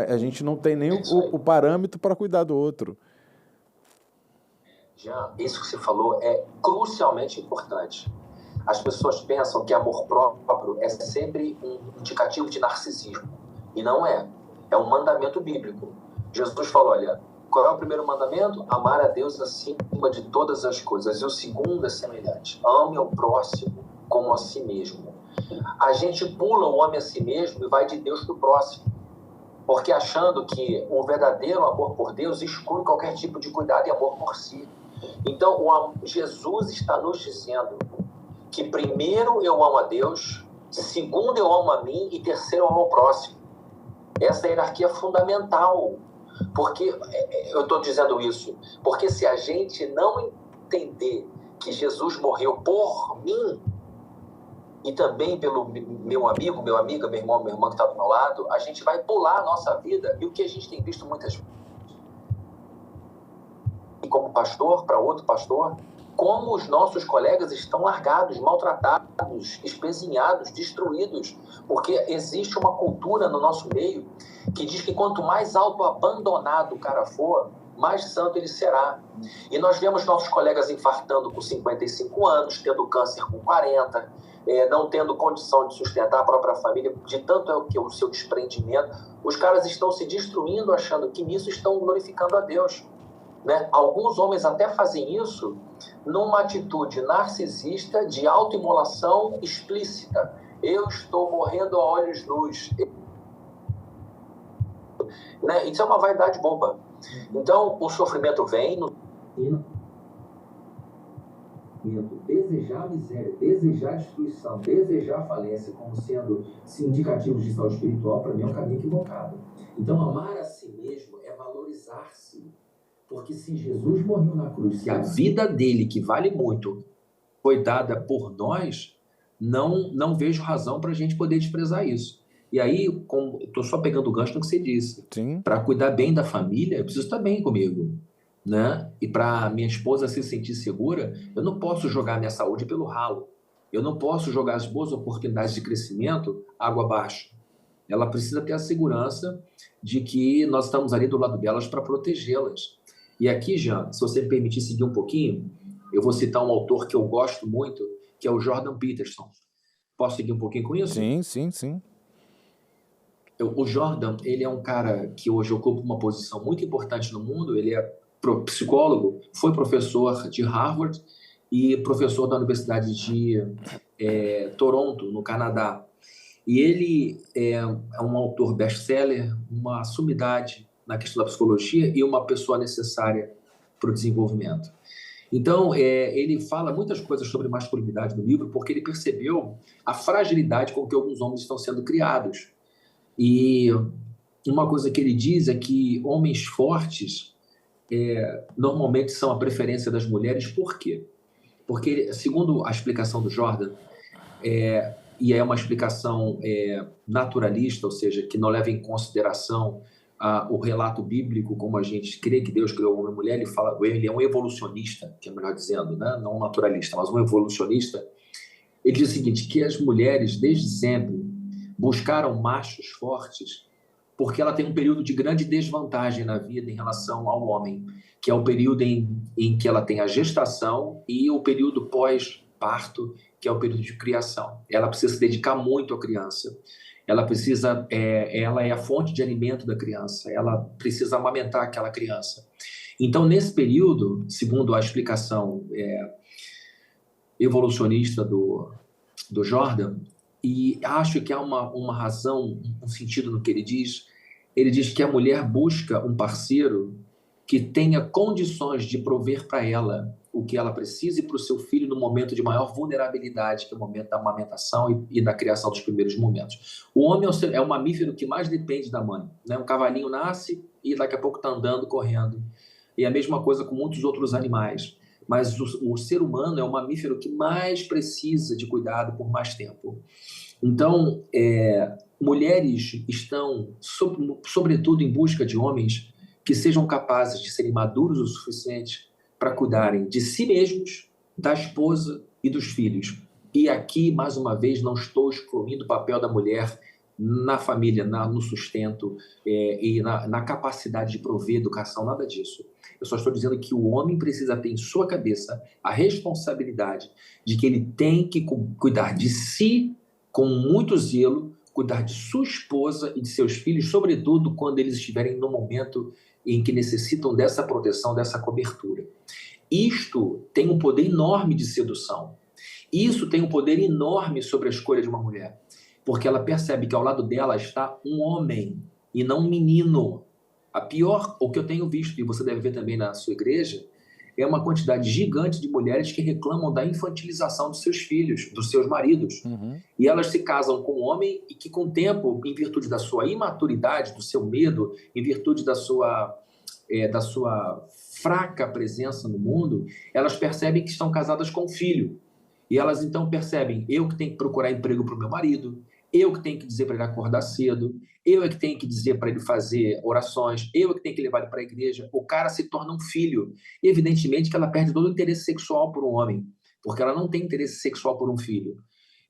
A gente não tem nem o parâmetro para cuidar do outro. Jean, isso que você falou é crucialmente importante. As pessoas pensam que amor próprio é sempre um indicativo de narcisismo, e não é. É um mandamento bíblico. Jesus falou, olha, qual é o primeiro mandamento? Amar a Deus acima de todas as coisas. E o segundo é semelhante. Ame ao próximo como a si mesmo. A gente pula o homem a si mesmo e vai de Deus para o próximo. Porque achando que o verdadeiro amor por Deus exclui qualquer tipo de cuidado e amor por si. Então, Jesus está nos dizendo que primeiro eu amo a Deus, segundo eu amo a mim e terceiro eu amo ao próximo. Essa hierarquia é fundamental. Porque eu estou dizendo isso? Porque se a gente não entender que Jesus morreu por mim e também pelo meu amigo, minha amiga, meu irmão, minha irmã que está do meu lado, a gente vai pular a nossa vida. E o que a gente tem visto muitas vezes, e como pastor, para outro pastor, como os nossos colegas estão largados, maltratados, espezinhados, destruídos, porque existe uma cultura no nosso meio que diz que quanto mais auto-abandonado o cara for, mais santo ele será. E nós vemos nossos colegas infartando com 55 anos, tendo câncer com 40, não tendo condição de sustentar a própria família, de tanto é que o seu desprendimento. Os caras estão se destruindo achando que nisso estão glorificando a Deus. Né? Alguns homens até fazem isso numa atitude narcisista de autoimolação explícita. Eu estou morrendo a olhos nus. Né? Isso é uma vaidade boba. Então, o sofrimento vem desejar a miséria, desejar a destruição, desejar a falência como sendo indicativos de saúde espiritual, para mim é um caminho equivocado. Então, amar a si mesmo é valorizar-se. Porque se Jesus morreu na cruz, se a vida dele, que vale muito, foi dada por nós, não vejo razão para a gente poder desprezar isso. E aí, estou só pegando o gancho no que você disse. Para cuidar bem da família, eu preciso estar bem comigo. Né? E para minha esposa se sentir segura, eu não posso jogar minha saúde pelo ralo. Eu não posso jogar as boas oportunidades de crescimento água abaixo. Ela precisa ter a segurança de que nós estamos ali do lado delas para protegê-las. E aqui, Jean, se você me permitir seguir um pouquinho, eu vou citar um autor que eu gosto muito, que é o Jordan Peterson. Posso seguir um pouquinho com isso? Sim. O Jordan, ele é um cara que hoje ocupa uma posição muito importante no mundo. Ele é psicólogo, foi professor de Harvard e professor da Universidade de Toronto, no Canadá. E ele é um autor best-seller, uma sumidade na questão da psicologia e uma pessoa necessária para o desenvolvimento. Então, ele fala muitas coisas sobre masculinidade no livro porque ele percebeu a fragilidade com que alguns homens estão sendo criados. E uma coisa que ele diz é que homens fortes normalmente são a preferência das mulheres. Por quê? Porque, segundo a explicação do Jordan, e é uma explicação naturalista, ou seja, que não leva em consideração o relato bíblico, como a gente crê que Deus criou homem e mulher, ele é um evolucionista, que é melhor dizendo, né? Não um naturalista, mas um evolucionista. Ele diz o seguinte, que as mulheres, desde sempre, buscaram machos fortes porque ela tem um período de grande desvantagem na vida em relação ao homem, que é o período em que ela tem a gestação e o período pós-parto, que é o período de criação. Ela precisa se dedicar muito à criança. Ela é a fonte de alimento da criança. Ela precisa amamentar aquela criança. Então, nesse período, segundo a explicação evolucionista do Jordan, e acho que há uma razão, um sentido no que ele diz. Ele diz que a mulher busca um parceiro que tenha condições de prover para ela o que ela precisa e para o seu filho no momento de maior vulnerabilidade, que é o momento da amamentação e da criação dos primeiros momentos. O homem é o mamífero que mais depende da mãe, né? Um cavalinho nasce e daqui a pouco está andando, correndo. E a mesma coisa com muitos outros animais. Mas o ser humano é o mamífero que mais precisa de cuidado por mais tempo. Então, mulheres estão, sobretudo, em busca de homens que sejam capazes de serem maduros o suficiente para cuidarem de si mesmos, da esposa e dos filhos. E aqui, mais uma vez, não estou excluindo o papel da mulher na família, no sustento e na capacidade de prover educação, nada disso. Eu só estou dizendo que o homem precisa ter em sua cabeça a responsabilidade de que ele tem que cuidar de si com muito zelo, cuidar de sua esposa e de seus filhos, sobretudo quando eles estiverem no momento em que necessitam dessa proteção, dessa cobertura. Isto tem um poder enorme de sedução. Isso tem um poder enorme sobre a escolha de uma mulher, porque ela percebe que ao lado dela está um homem e não um menino. O que eu tenho visto, e você deve ver também na sua igreja, é uma quantidade gigante de mulheres que reclamam da infantilização dos seus filhos, dos seus maridos. Uhum. E elas se casam com um homem e que, com o tempo, em virtude da sua imaturidade, do seu medo, em virtude da sua fraca presença no mundo, elas percebem que estão casadas com um filho. E elas então percebem, eu que tenho que procurar emprego para o meu marido, eu que tenho que dizer para ele acordar cedo, eu é que tenho que dizer para ele fazer orações, eu é que tenho que levar ele para a igreja. O cara se torna um filho. E evidentemente que ela perde todo o interesse sexual por um homem, porque ela não tem interesse sexual por um filho.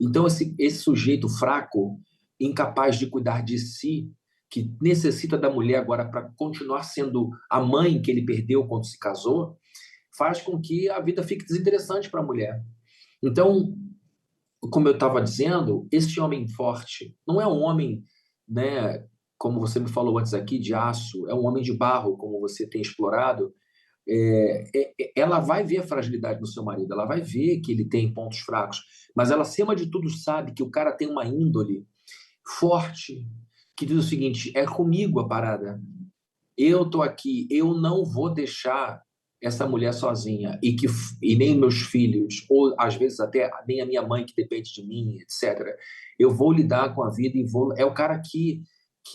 Então esse sujeito fraco, incapaz de cuidar de si, que necessita da mulher agora para continuar sendo a mãe que ele perdeu quando se casou, faz com que a vida fique desinteressante para a mulher. Então, como eu estava dizendo, esse homem forte não é um homem, né, como você me falou antes aqui, de aço, é um homem de barro, como você tem explorado. Ela vai ver a fragilidade do seu marido, ela vai ver que ele tem pontos fracos, mas ela, acima de tudo, sabe que o cara tem uma índole forte, que diz o seguinte, é comigo a parada. Eu estou aqui, eu não vou deixar essa mulher sozinha e nem meus filhos, ou às vezes até nem a minha mãe que depende de mim, etc. Eu vou lidar com a vida e vou. É o cara que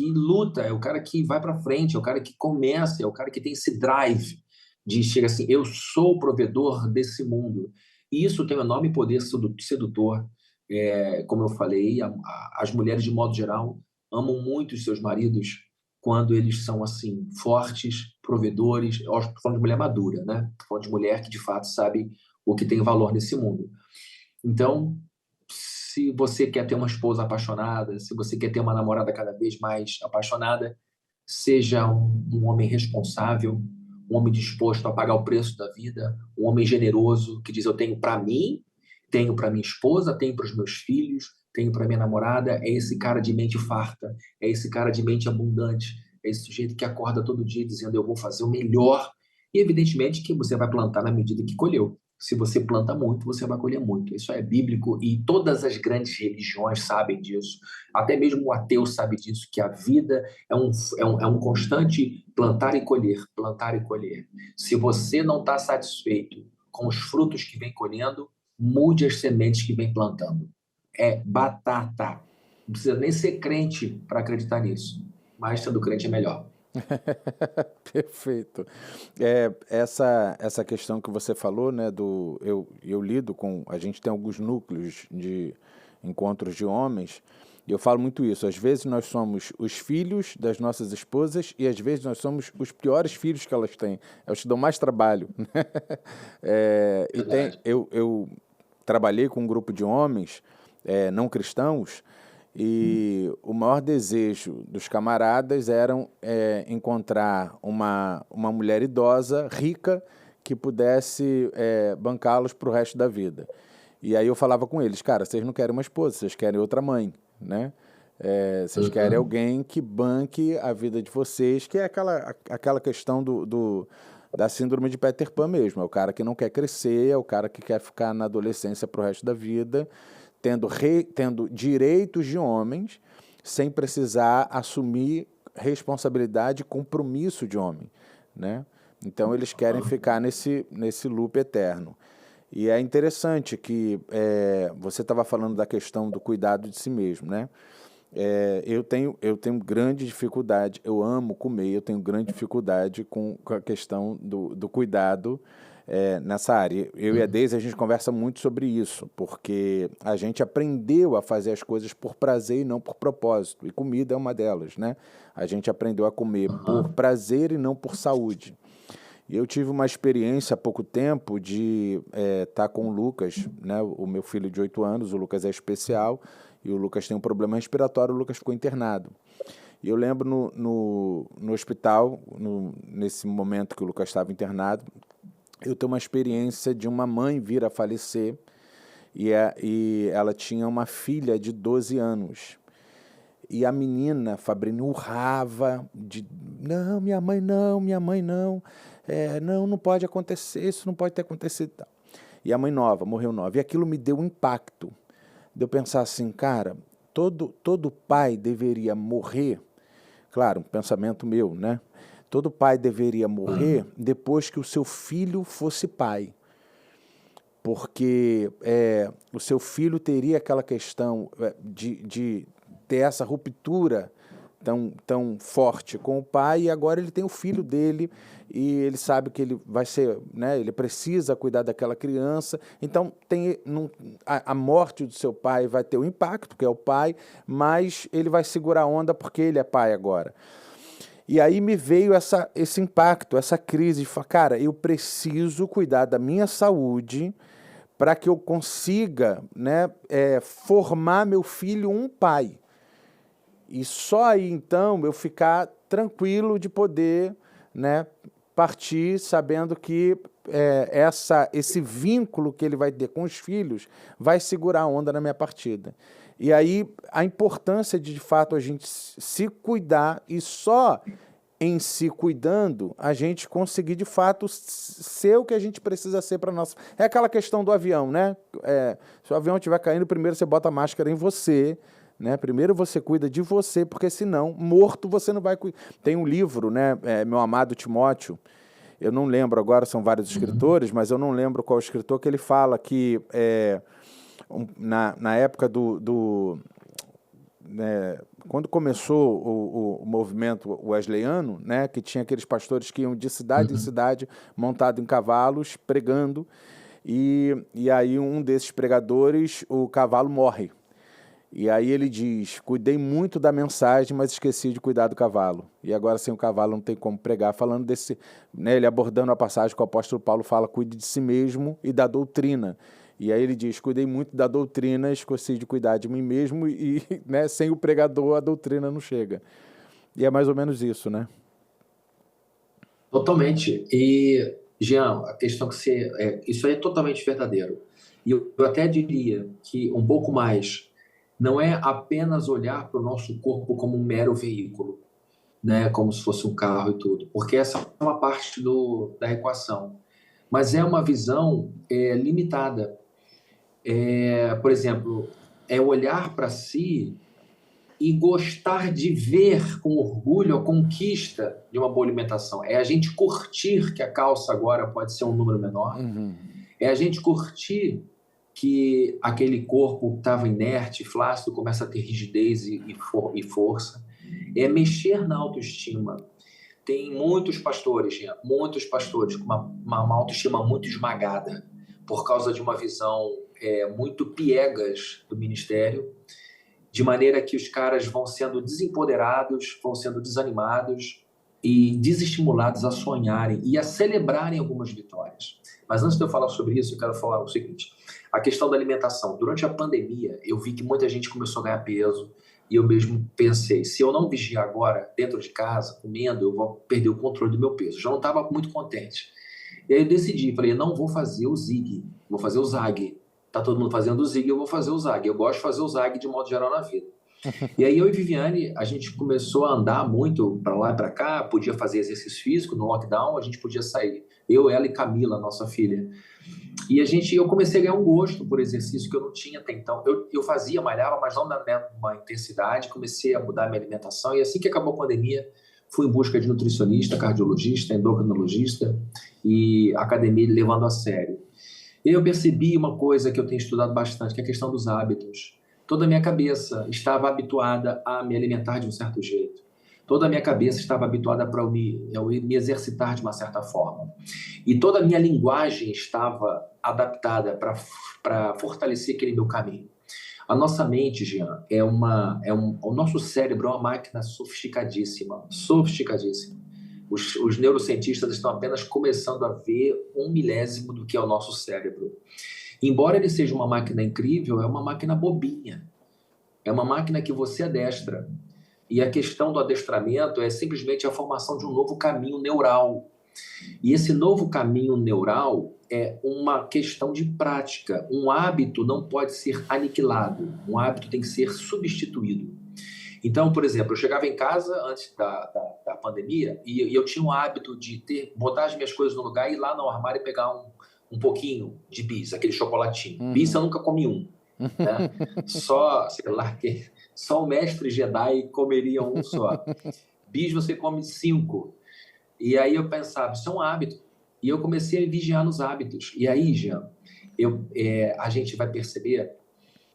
luta, é o cara que vai para frente, é o cara que começa, é o cara que tem esse drive de chegar assim, eu sou o provedor desse mundo. E isso tem um enorme poder sedutor. Como eu falei, as mulheres de modo geral amam muito os seus maridos quando eles são assim fortes, provedores. Eu estou falando de mulher madura, né? Estou falando de mulher que de fato sabe o que tem valor nesse mundo. Então, se você quer ter uma esposa apaixonada, se você quer ter uma namorada cada vez mais apaixonada, seja um homem responsável, um homem disposto a pagar o preço da vida, um homem generoso que diz eu tenho para mim, tenho para minha esposa, tenho para os meus filhos, tenho para minha namorada. É esse cara de mente farta, é esse cara de mente abundante, é esse sujeito que acorda todo dia dizendo eu vou fazer o melhor. E evidentemente que você vai plantar na medida que colheu. Se você planta muito, você vai colher muito. Isso é bíblico e todas as grandes religiões sabem disso. Até mesmo o ateu sabe disso, que a vida é um constante plantar e colher, plantar e colher. Se você não está satisfeito com os frutos que vem colhendo, mude as sementes que vem plantando. É batata. Não precisa nem ser crente para acreditar nisso. Mas sendo crente é melhor. Perfeito. Essa questão que você falou, né, eu lido com, a gente tem alguns núcleos de encontros de homens, E eu falo muito isso. Às vezes nós somos os filhos das nossas esposas e às vezes nós somos os piores filhos que elas têm. Elas te dão mais trabalho. Verdade. Eu trabalhei com um grupo de homens não cristãos e o maior desejo dos camaradas era encontrar uma mulher idosa, rica, que pudesse bancá-los para o resto da vida. E aí eu falava com eles, cara, vocês não querem uma esposa, vocês querem outra mãe, né? Vocês querem alguém que banque a vida de vocês, que é aquela questão da síndrome de Peter Pan mesmo. É o cara que não quer crescer, é o cara que quer ficar na adolescência pro resto da vida, tendo direitos de homens, sem precisar assumir responsabilidade e compromisso de homem, né? Então eles querem ficar nesse loop eterno. E é interessante que você estava falando da questão do cuidado de si mesmo, né? Eu tenho grande dificuldade, eu amo comer, eu tenho grande dificuldade com a questão do cuidado nessa área. Eu e a Deise, a gente conversa muito sobre isso, porque a gente aprendeu a fazer as coisas por prazer e não por propósito, e comida é uma delas, né? A gente aprendeu a comer por prazer e não por saúde. E eu tive uma experiência há pouco tempo de estar com o Lucas, né, o meu filho de 8 anos, o Lucas é especial, e o Lucas tem um problema respiratório, o Lucas ficou internado. E eu lembro no hospital, nesse momento que o Lucas estava internado, eu tenho uma experiência de uma mãe vir a falecer, e ela tinha uma filha de 12 anos. E a menina, Fabrício, urrava de, não, minha mãe não, não pode acontecer, isso não pode ter acontecido. E a mãe morreu nova. E aquilo me deu um impacto de eu pensar assim, cara, todo pai deveria morrer, claro, um pensamento meu, né? Todo pai deveria morrer depois que o seu filho fosse pai. Porque o seu filho teria aquela questão de ter essa ruptura tão forte com o pai, e agora ele tem o filho dele e ele sabe que ele vai ser, né, ele precisa cuidar daquela criança, então a morte do seu pai vai ter um impacto, porque é o pai, mas ele vai segurar a onda porque ele é pai agora. E aí me veio esse impacto, essa crise de falar, cara, eu preciso cuidar da minha saúde para que eu consiga, né, formar meu filho um pai. E só aí, então, eu ficar tranquilo de poder, né, partir sabendo que esse vínculo que ele vai ter com os filhos vai segurar a onda na minha partida. E aí, a importância de fato, a gente se cuidar e só em se cuidando, a gente conseguir, de fato, ser o que a gente precisa ser para nossa... É aquela questão do avião, né? Se o avião estiver caindo, primeiro você bota a máscara em você, né? Primeiro você cuida de você, porque senão, morto, você não vai cuidar. Tem um livro, né? Meu Amado Timóteo, eu não lembro agora, são vários escritores, mas eu não lembro qual escritor, que ele fala que na época quando começou o movimento wesleyano, né, que tinha aqueles pastores que iam de cidade em cidade, montado em cavalos, pregando, e aí um desses pregadores, o cavalo morre. E aí ele diz, cuidei muito da mensagem, mas esqueci de cuidar do cavalo. E agora sem o cavalo não tem como pregar. Falando desse, né, ele abordando a passagem que o apóstolo Paulo fala, cuide de si mesmo e da doutrina. E aí ele diz, cuidei muito da doutrina, esqueci de cuidar de mim mesmo e né, sem o pregador a doutrina não chega. E é mais ou menos isso, né? Totalmente. E, Jean, a questão que isso aí é totalmente verdadeiro. E eu até diria que um pouco mais, não é apenas olhar para o nosso corpo como um mero veículo, né, como se fosse um carro e tudo, porque essa é uma parte da equação. Mas é uma visão limitada. Por exemplo, é olhar para si e gostar de ver com orgulho a conquista de uma boa alimentação. É a gente curtir que a calça agora pode ser um número menor. É a gente curtir que aquele corpo estava inerte, flácido, começa a ter rigidez e força. É mexer na autoestima. Tem muitos pastores com uma autoestima muito esmagada por causa de uma visão muito piegas do ministério, de maneira que os caras vão sendo desempoderados, vão sendo desanimados e desestimulados a sonharem e a celebrarem algumas vitórias. Mas antes de eu falar sobre isso, eu quero falar o seguinte: a questão da alimentação. Durante a pandemia, eu vi que muita gente começou a ganhar peso e eu mesmo pensei, se eu não vigiar agora dentro de casa, comendo, eu vou perder o controle do meu peso. Já não estava muito contente. E aí eu decidi, falei, não vou fazer o ZIG, vou fazer o ZAG. Tá todo mundo fazendo o ZIG, eu vou fazer o ZAG. Eu gosto de fazer o ZAG de modo geral na vida. E aí eu e Viviane, a gente começou a andar muito para lá e para cá, podia fazer exercício físico no lockdown, a gente podia sair. Eu, ela e Camila, nossa filha. E eu comecei a ganhar um gosto por exercício que eu não tinha até então. Eu fazia, malhava, mas não numa intensidade, comecei a mudar minha alimentação, e assim que acabou a pandemia, fui em busca de nutricionista, cardiologista, endocrinologista e academia levando a sério. E eu percebi uma coisa que eu tenho estudado bastante, que é a questão dos hábitos. Toda a minha cabeça estava habituada a me alimentar de um certo jeito. Toda a minha cabeça estava habituada para eu me exercitar de uma certa forma. E toda a minha linguagem estava adaptada para fortalecer aquele meu caminho. A nossa mente, Jean, o nosso cérebro é uma máquina sofisticadíssima, sofisticadíssima. Os neurocientistas estão apenas começando a ver 1/1000 do que é o nosso cérebro. Embora ele seja uma máquina incrível, é uma máquina bobinha. É uma máquina que você adestra. E a questão do adestramento é simplesmente a formação de um novo caminho neural. E esse novo caminho neural é uma questão de prática. Um hábito não pode ser aniquilado. Um hábito tem que ser substituído. Então, por exemplo, eu chegava em casa antes da pandemia e eu tinha um hábito de botar as minhas coisas no lugar e ir lá no armário e pegar um pouquinho de bis, aquele chocolatinho. Bis eu nunca comi um. Né? Só, sei lá, só o mestre Jedi comeria um só. Bis você come 5. E aí eu pensava, isso é um hábito. E eu comecei a vigiar nos hábitos. E aí, Jean, a gente vai perceber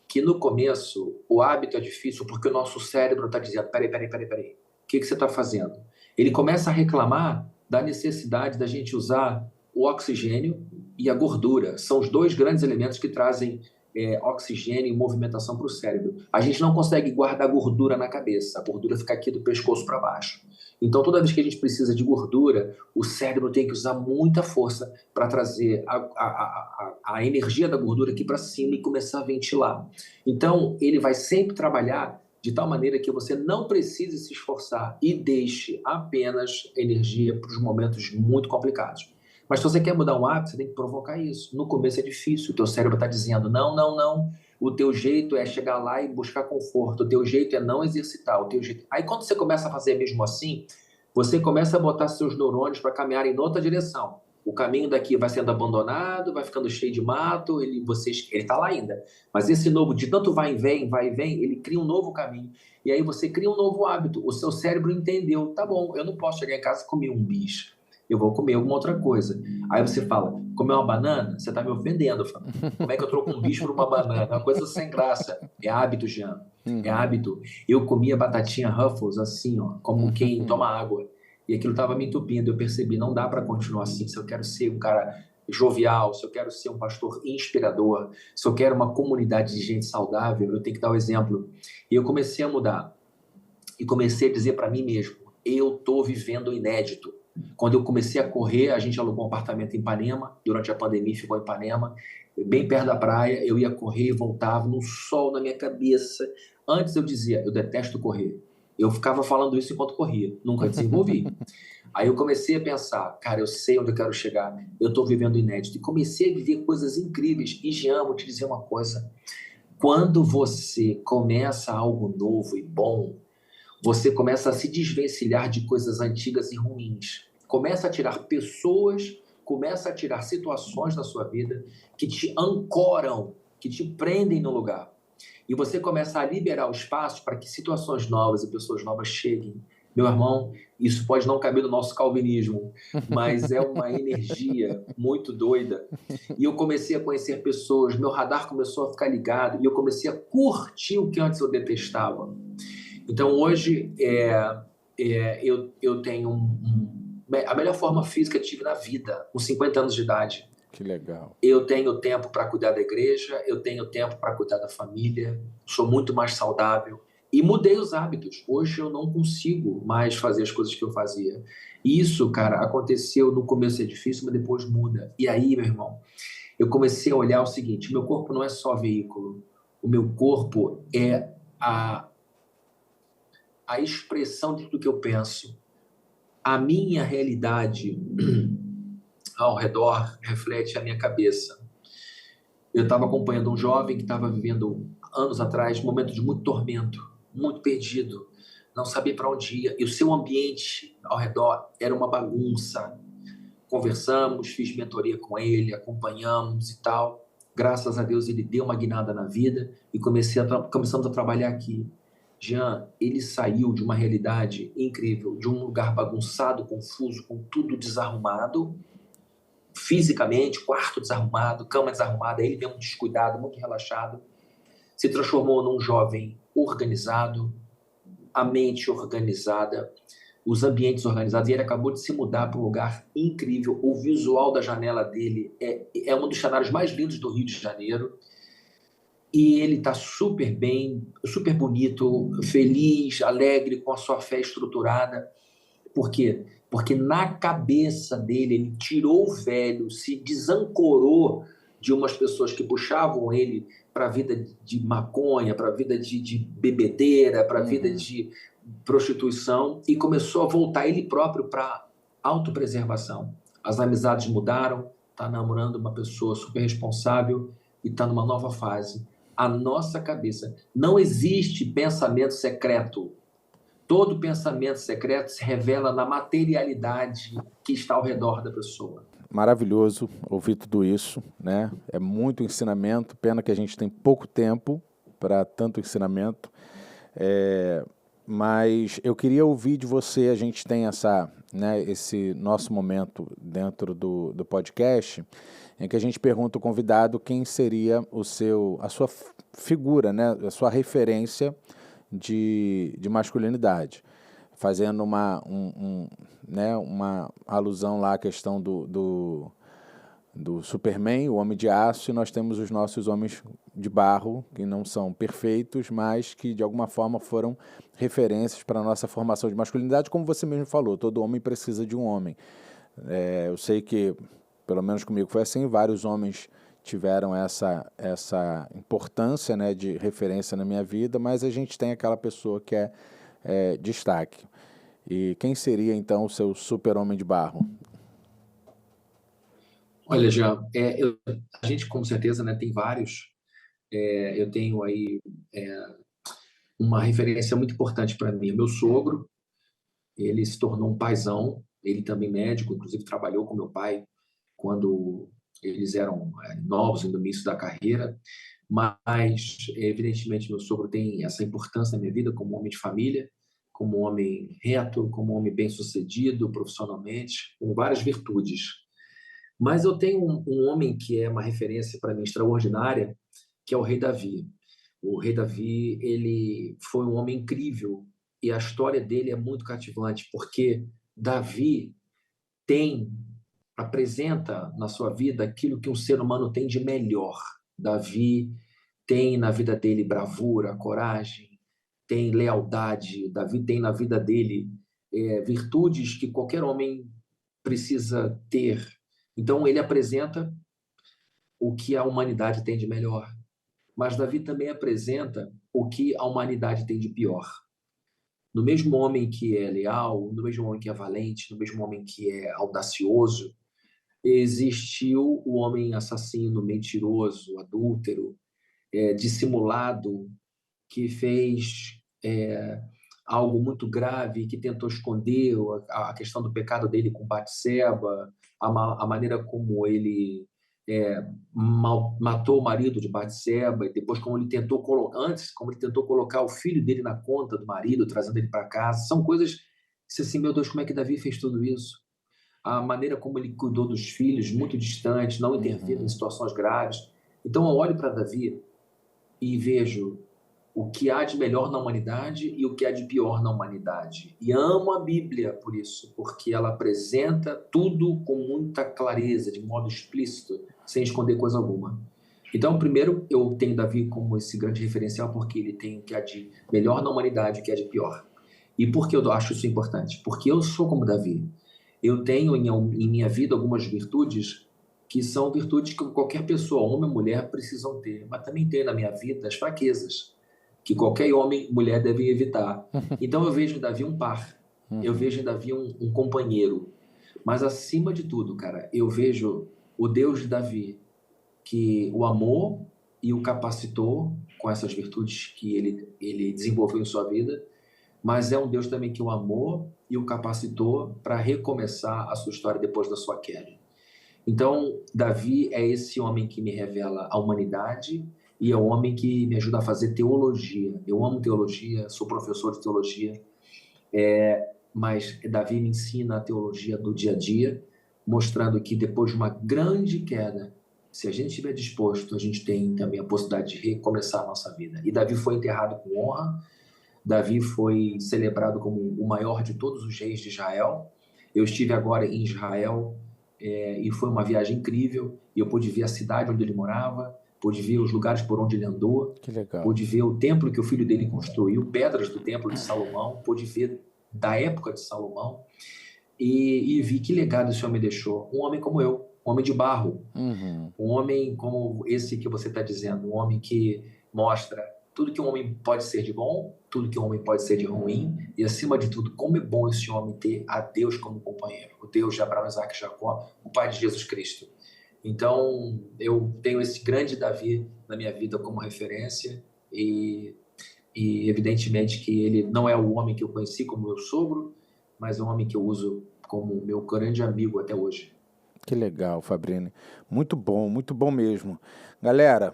que no começo o hábito é difícil porque o nosso cérebro está dizendo, peraí, o que você está fazendo? Ele começa a reclamar da necessidade da gente usar o oxigênio e a gordura. São os 2 grandes elementos que trazem oxigênio e movimentação para o cérebro. A gente não consegue guardar gordura na cabeça, a gordura fica aqui do pescoço para baixo. Então, toda vez que a gente precisa de gordura, o cérebro tem que usar muita força para trazer a energia da gordura aqui para cima e começar a ventilar. Então, ele vai sempre trabalhar de tal maneira que você não precise se esforçar e deixe apenas energia para os momentos muito complicados. Mas se você quer mudar um hábito, você tem que provocar isso. No começo é difícil, o teu cérebro está dizendo não. O teu jeito é chegar lá e buscar conforto, o teu jeito é não exercitar, o teu jeito... Aí quando você começa a fazer mesmo assim, você começa a botar seus neurônios para caminhar em outra direção. O caminho daqui vai sendo abandonado, vai ficando cheio de mato, ele está lá ainda. Mas esse novo, de tanto vai e vem, ele cria um novo caminho. E aí você cria um novo hábito. O seu cérebro entendeu, tá bom, eu não posso chegar em casa e comer um bicho. Eu vou comer alguma outra coisa. Aí você fala, comer uma banana? Você está me ofendendo. Como é que eu troco um bicho por uma banana? É uma coisa sem graça. É hábito, Jean. É hábito. Eu comia batatinha Ruffles assim, ó, como quem toma água. E aquilo estava me entupindo. Eu percebi, não dá para continuar assim. Se eu quero ser um cara jovial, se eu quero ser um pastor inspirador, se eu quero uma comunidade de gente saudável, eu tenho que dar o exemplo. E eu comecei a mudar. E comecei a dizer para mim mesmo, eu estou vivendo o inédito. Quando eu comecei a correr, a gente alugou um apartamento em Ipanema, durante a pandemia ficou em Ipanema, bem perto da praia, eu ia correr e voltava, no sol na minha cabeça. Antes eu dizia, eu detesto correr. Eu ficava falando isso enquanto corria, nunca desenvolvi. Aí eu comecei a pensar, cara, eu sei onde eu quero chegar, eu estou vivendo inédito. E comecei a viver coisas incríveis. E, Jean, vou te dizer uma coisa, quando você começa algo novo e bom, você começa a se desvencilhar de coisas antigas e ruins. Começa a tirar pessoas, começa a tirar situações da sua vida que te ancoram, que te prendem no lugar. E você começa a liberar o espaço para que situações novas e pessoas novas cheguem. Meu irmão, isso pode não caber no nosso calvinismo, mas é uma energia muito doida. E eu comecei a conhecer pessoas, meu radar começou a ficar ligado e eu comecei a curtir o que antes eu detestava. Então, hoje, eu tenho a melhor forma física que tive na vida, com 50 anos de idade. Que legal. Eu tenho tempo para cuidar da igreja, eu tenho tempo para cuidar da família, sou muito mais saudável e mudei os hábitos. Hoje eu não consigo mais fazer as coisas que eu fazia. Isso, cara, aconteceu no começo é difícil, mas depois muda. E aí, meu irmão, eu comecei a olhar o seguinte: meu corpo não é só veículo, o meu corpo é a, a expressão de tudo que eu penso. A minha realidade ao redor reflete a minha cabeça. Eu estava acompanhando um jovem que estava vivendo, anos atrás, um momento de muito tormento, muito perdido, não sabia para onde ia, e o seu ambiente ao redor era uma bagunça. Conversamos, fiz mentoria com ele, acompanhamos e tal. Graças a Deus ele deu uma guinada na vida e começamos a trabalhar aqui. Jean, ele saiu de uma realidade incrível, de um lugar bagunçado, confuso, com tudo desarrumado, fisicamente, quarto desarrumado, cama desarrumada, ele mesmo descuidado, muito relaxado, se transformou num jovem organizado, a mente organizada, os ambientes organizados, e ele acabou de se mudar para um lugar incrível. O visual da janela dele é um dos cenários mais lindos do Rio de Janeiro, e ele está super bem, super bonito, feliz, alegre, com a sua fé estruturada. Por quê? Porque na cabeça dele, ele tirou o velho, se desancorou de umas pessoas que puxavam ele para a vida de maconha, para a vida de bebedeira, para a vida de prostituição, e começou a voltar ele próprio para autopreservação. As amizades mudaram, está namorando uma pessoa super responsável e está numa nova fase. A nossa cabeça, não existe pensamento secreto. Todo pensamento secreto se revela na materialidade que está ao redor da pessoa. Maravilhoso ouvir tudo isso, né? É muito ensinamento, pena que a gente tem pouco tempo para tanto ensinamento, mas eu queria ouvir de você. A gente tem esse nosso momento dentro do podcast, em que a gente pergunta ao convidado quem seria a sua figura, né? A sua referência de masculinidade, fazendo uma alusão lá à questão do Superman, o Homem de Aço, e nós temos os nossos homens de barro, que não são perfeitos, mas que de alguma forma foram referências para a nossa formação de masculinidade, como você mesmo falou, todo homem precisa de um homem. Eu sei que, pelo menos comigo foi assim, vários homens tiveram essa importância, né, de referência na minha vida, mas a gente tem aquela pessoa que é destaque. E quem seria, então, o seu super-homem de barro? Olha, Jean, a gente com certeza, né, tem vários. Eu tenho aí uma referência muito importante para mim. Meu sogro, ele se tornou um paizão, ele também médico, inclusive trabalhou com meu pai quando eles eram novos, no início da carreira, mas evidentemente meu sogro tem essa importância na minha vida como homem de família, como homem reto, como homem bem-sucedido profissionalmente, com várias virtudes. Mas eu tenho um homem que é uma referência para mim extraordinária, que é o rei Davi. O rei Davi, ele foi um homem incrível e a história dele é muito cativante, porque Davi apresenta na sua vida aquilo que um ser humano tem de melhor. Davi tem na vida dele bravura, coragem, tem lealdade. Davi tem na vida dele virtudes que qualquer homem precisa ter. Então ele apresenta o que a humanidade tem de melhor. Mas Davi também apresenta o que a humanidade tem de pior. No mesmo homem que é leal, no mesmo homem que é valente, no mesmo homem que é audacioso, existiu o homem assassino, mentiroso, adúltero, dissimulado, que fez algo muito grave, que tentou esconder a questão do pecado dele com Batseba, a maneira como ele matou o marido de Batseba, e depois como ele tentou colocar o filho dele na conta do marido, trazendo ele para casa. São coisas que, assim, meu Deus, como é que Davi fez tudo isso? A maneira como ele cuidou dos filhos, muito distante, não intervindo em situações graves. Então eu olho para Davi e vejo o que há de melhor na humanidade e o que há de pior na humanidade. E amo a Bíblia por isso, porque ela apresenta tudo com muita clareza, de modo explícito, sem esconder coisa alguma. Então, primeiro, eu tenho Davi como esse grande referencial, porque ele tem o que há de melhor na humanidade e o que há de pior. E por que eu acho isso importante? Porque eu sou como Davi. Eu tenho em minha vida algumas virtudes que são virtudes que qualquer pessoa, homem ou mulher, precisam ter. Mas também tenho na minha vida as fraquezas, que qualquer homem e mulher devem evitar. Então eu vejo em Davi um par, eu vejo em Davi um companheiro. Mas acima de tudo, cara, eu vejo o Deus de Davi, que o amou e o capacitou com essas virtudes que ele desenvolveu em sua vida, mas é um Deus também que o amou e o capacitou para recomeçar a sua história depois da sua queda. Então, Davi é esse homem que me revela a humanidade e é o homem que me ajuda a fazer teologia. Eu amo teologia, sou professor de teologia, mas Davi me ensina a teologia do dia a dia, mostrando que depois de uma grande queda, se a gente estiver disposto, a gente tem também a possibilidade de recomeçar a nossa vida. E Davi foi enterrado com honra, Davi foi celebrado como o maior de todos os reis de Israel. Eu estive agora em Israel e foi uma viagem incrível. E eu pude ver a cidade onde ele morava, pude ver os lugares por onde ele andou, Que legal. pude ver o templo que o filho dele construiu, pedras do templo de Salomão, pude ver da época de Salomão e vi que legado esse homem deixou. Um homem como eu, um homem de barro, um homem como esse que você está dizendo, um homem que mostra tudo que um homem pode ser de bom, tudo que um homem pode ser de ruim, e acima de tudo, como é bom esse homem ter a Deus como companheiro, o Deus de Abraão, Isaac e Jacó, o Pai de Jesus Cristo. Então, eu tenho esse grande Davi na minha vida como referência, e evidentemente que ele não é o homem que eu conheci como meu sogro, mas é um homem que eu uso como meu grande amigo até hoje. Que legal, Fabrini. Muito bom mesmo. Galera,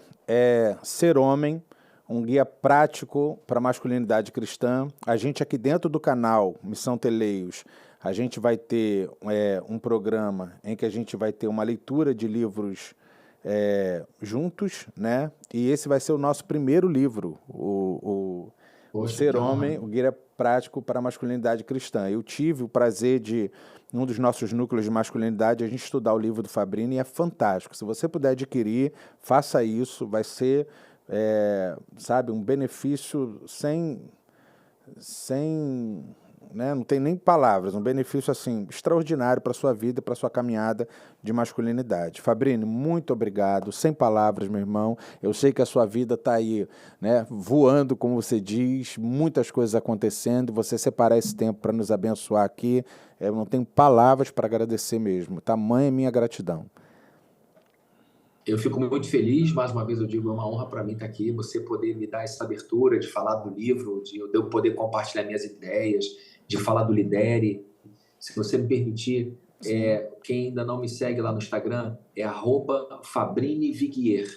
Ser Homem, um guia prático para a masculinidade cristã. A gente aqui dentro do canal Missão Teleios, a gente vai ter um programa em que a gente vai ter uma leitura de livros juntos, né? E esse vai ser o nosso primeiro livro, o Ser Homem, o guia prático para a masculinidade cristã. Eu tive o prazer de, num dos nossos núcleos de masculinidade, a gente estudar o livro do Fabrini e é fantástico. Se você puder adquirir, faça isso, vai ser, sabe, um benefício sem né, não tem nem palavras, um benefício assim extraordinário para a sua vida, para a sua caminhada de masculinidade. Fabrini, muito obrigado, sem palavras, meu irmão. Eu sei que a sua vida está aí, né, voando, como você diz, muitas coisas acontecendo, você separar esse tempo para nos abençoar aqui, eu não tenho palavras para agradecer mesmo, tamanha minha gratidão. Eu fico muito feliz, mais uma vez eu digo, é uma honra para mim estar aqui, você poder me dar essa abertura de falar do livro, de eu poder compartilhar minhas ideias, de falar do Lidere. Se você me permitir, quem ainda não me segue lá no Instagram, é @FabriniViguier.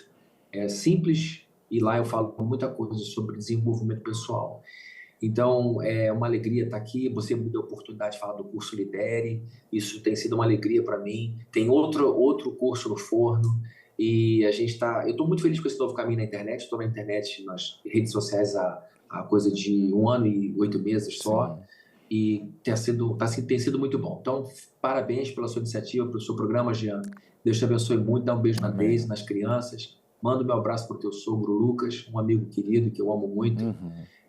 É simples, e lá eu falo muita coisa sobre desenvolvimento pessoal. Então, é uma alegria estar aqui, você me deu a oportunidade de falar do curso Lidere, isso tem sido uma alegria para mim. Tem outro curso no forno, e a gente eu estou muito feliz com esse novo caminho na internet, estou na internet, nas redes sociais há coisa de 1 ano e 8 meses só. Sim. E tem sido muito bom. Então, parabéns pela sua iniciativa, pelo seu programa, Jean. Deus te abençoe muito, dá um beijo na Deise, nas crianças. Manda o meu abraço para o teu sogro, Lucas, um amigo querido que eu amo muito.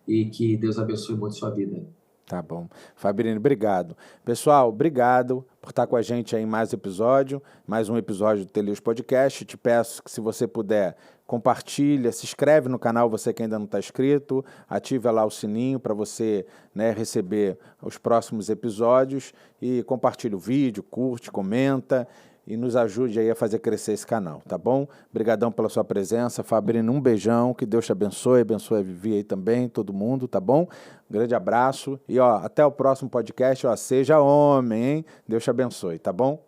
E que Deus abençoe muito a sua vida. Tá bom. Fabrini, obrigado. Pessoal, obrigado por estar com a gente aí em mais um episódio do Teleios Podcast. Te peço que, se você puder, compartilha, se inscreve no canal, você que ainda não está inscrito, ative lá o sininho para você, né, receber os próximos episódios e compartilha o vídeo, curte, comenta e nos ajude aí a fazer crescer esse canal, tá bom? Obrigadão pela sua presença, Fabrini, um beijão, que Deus te abençoe a Vivi aí também, todo mundo, tá bom? Um grande abraço e até o próximo podcast, seja homem, hein? Deus te abençoe, tá bom?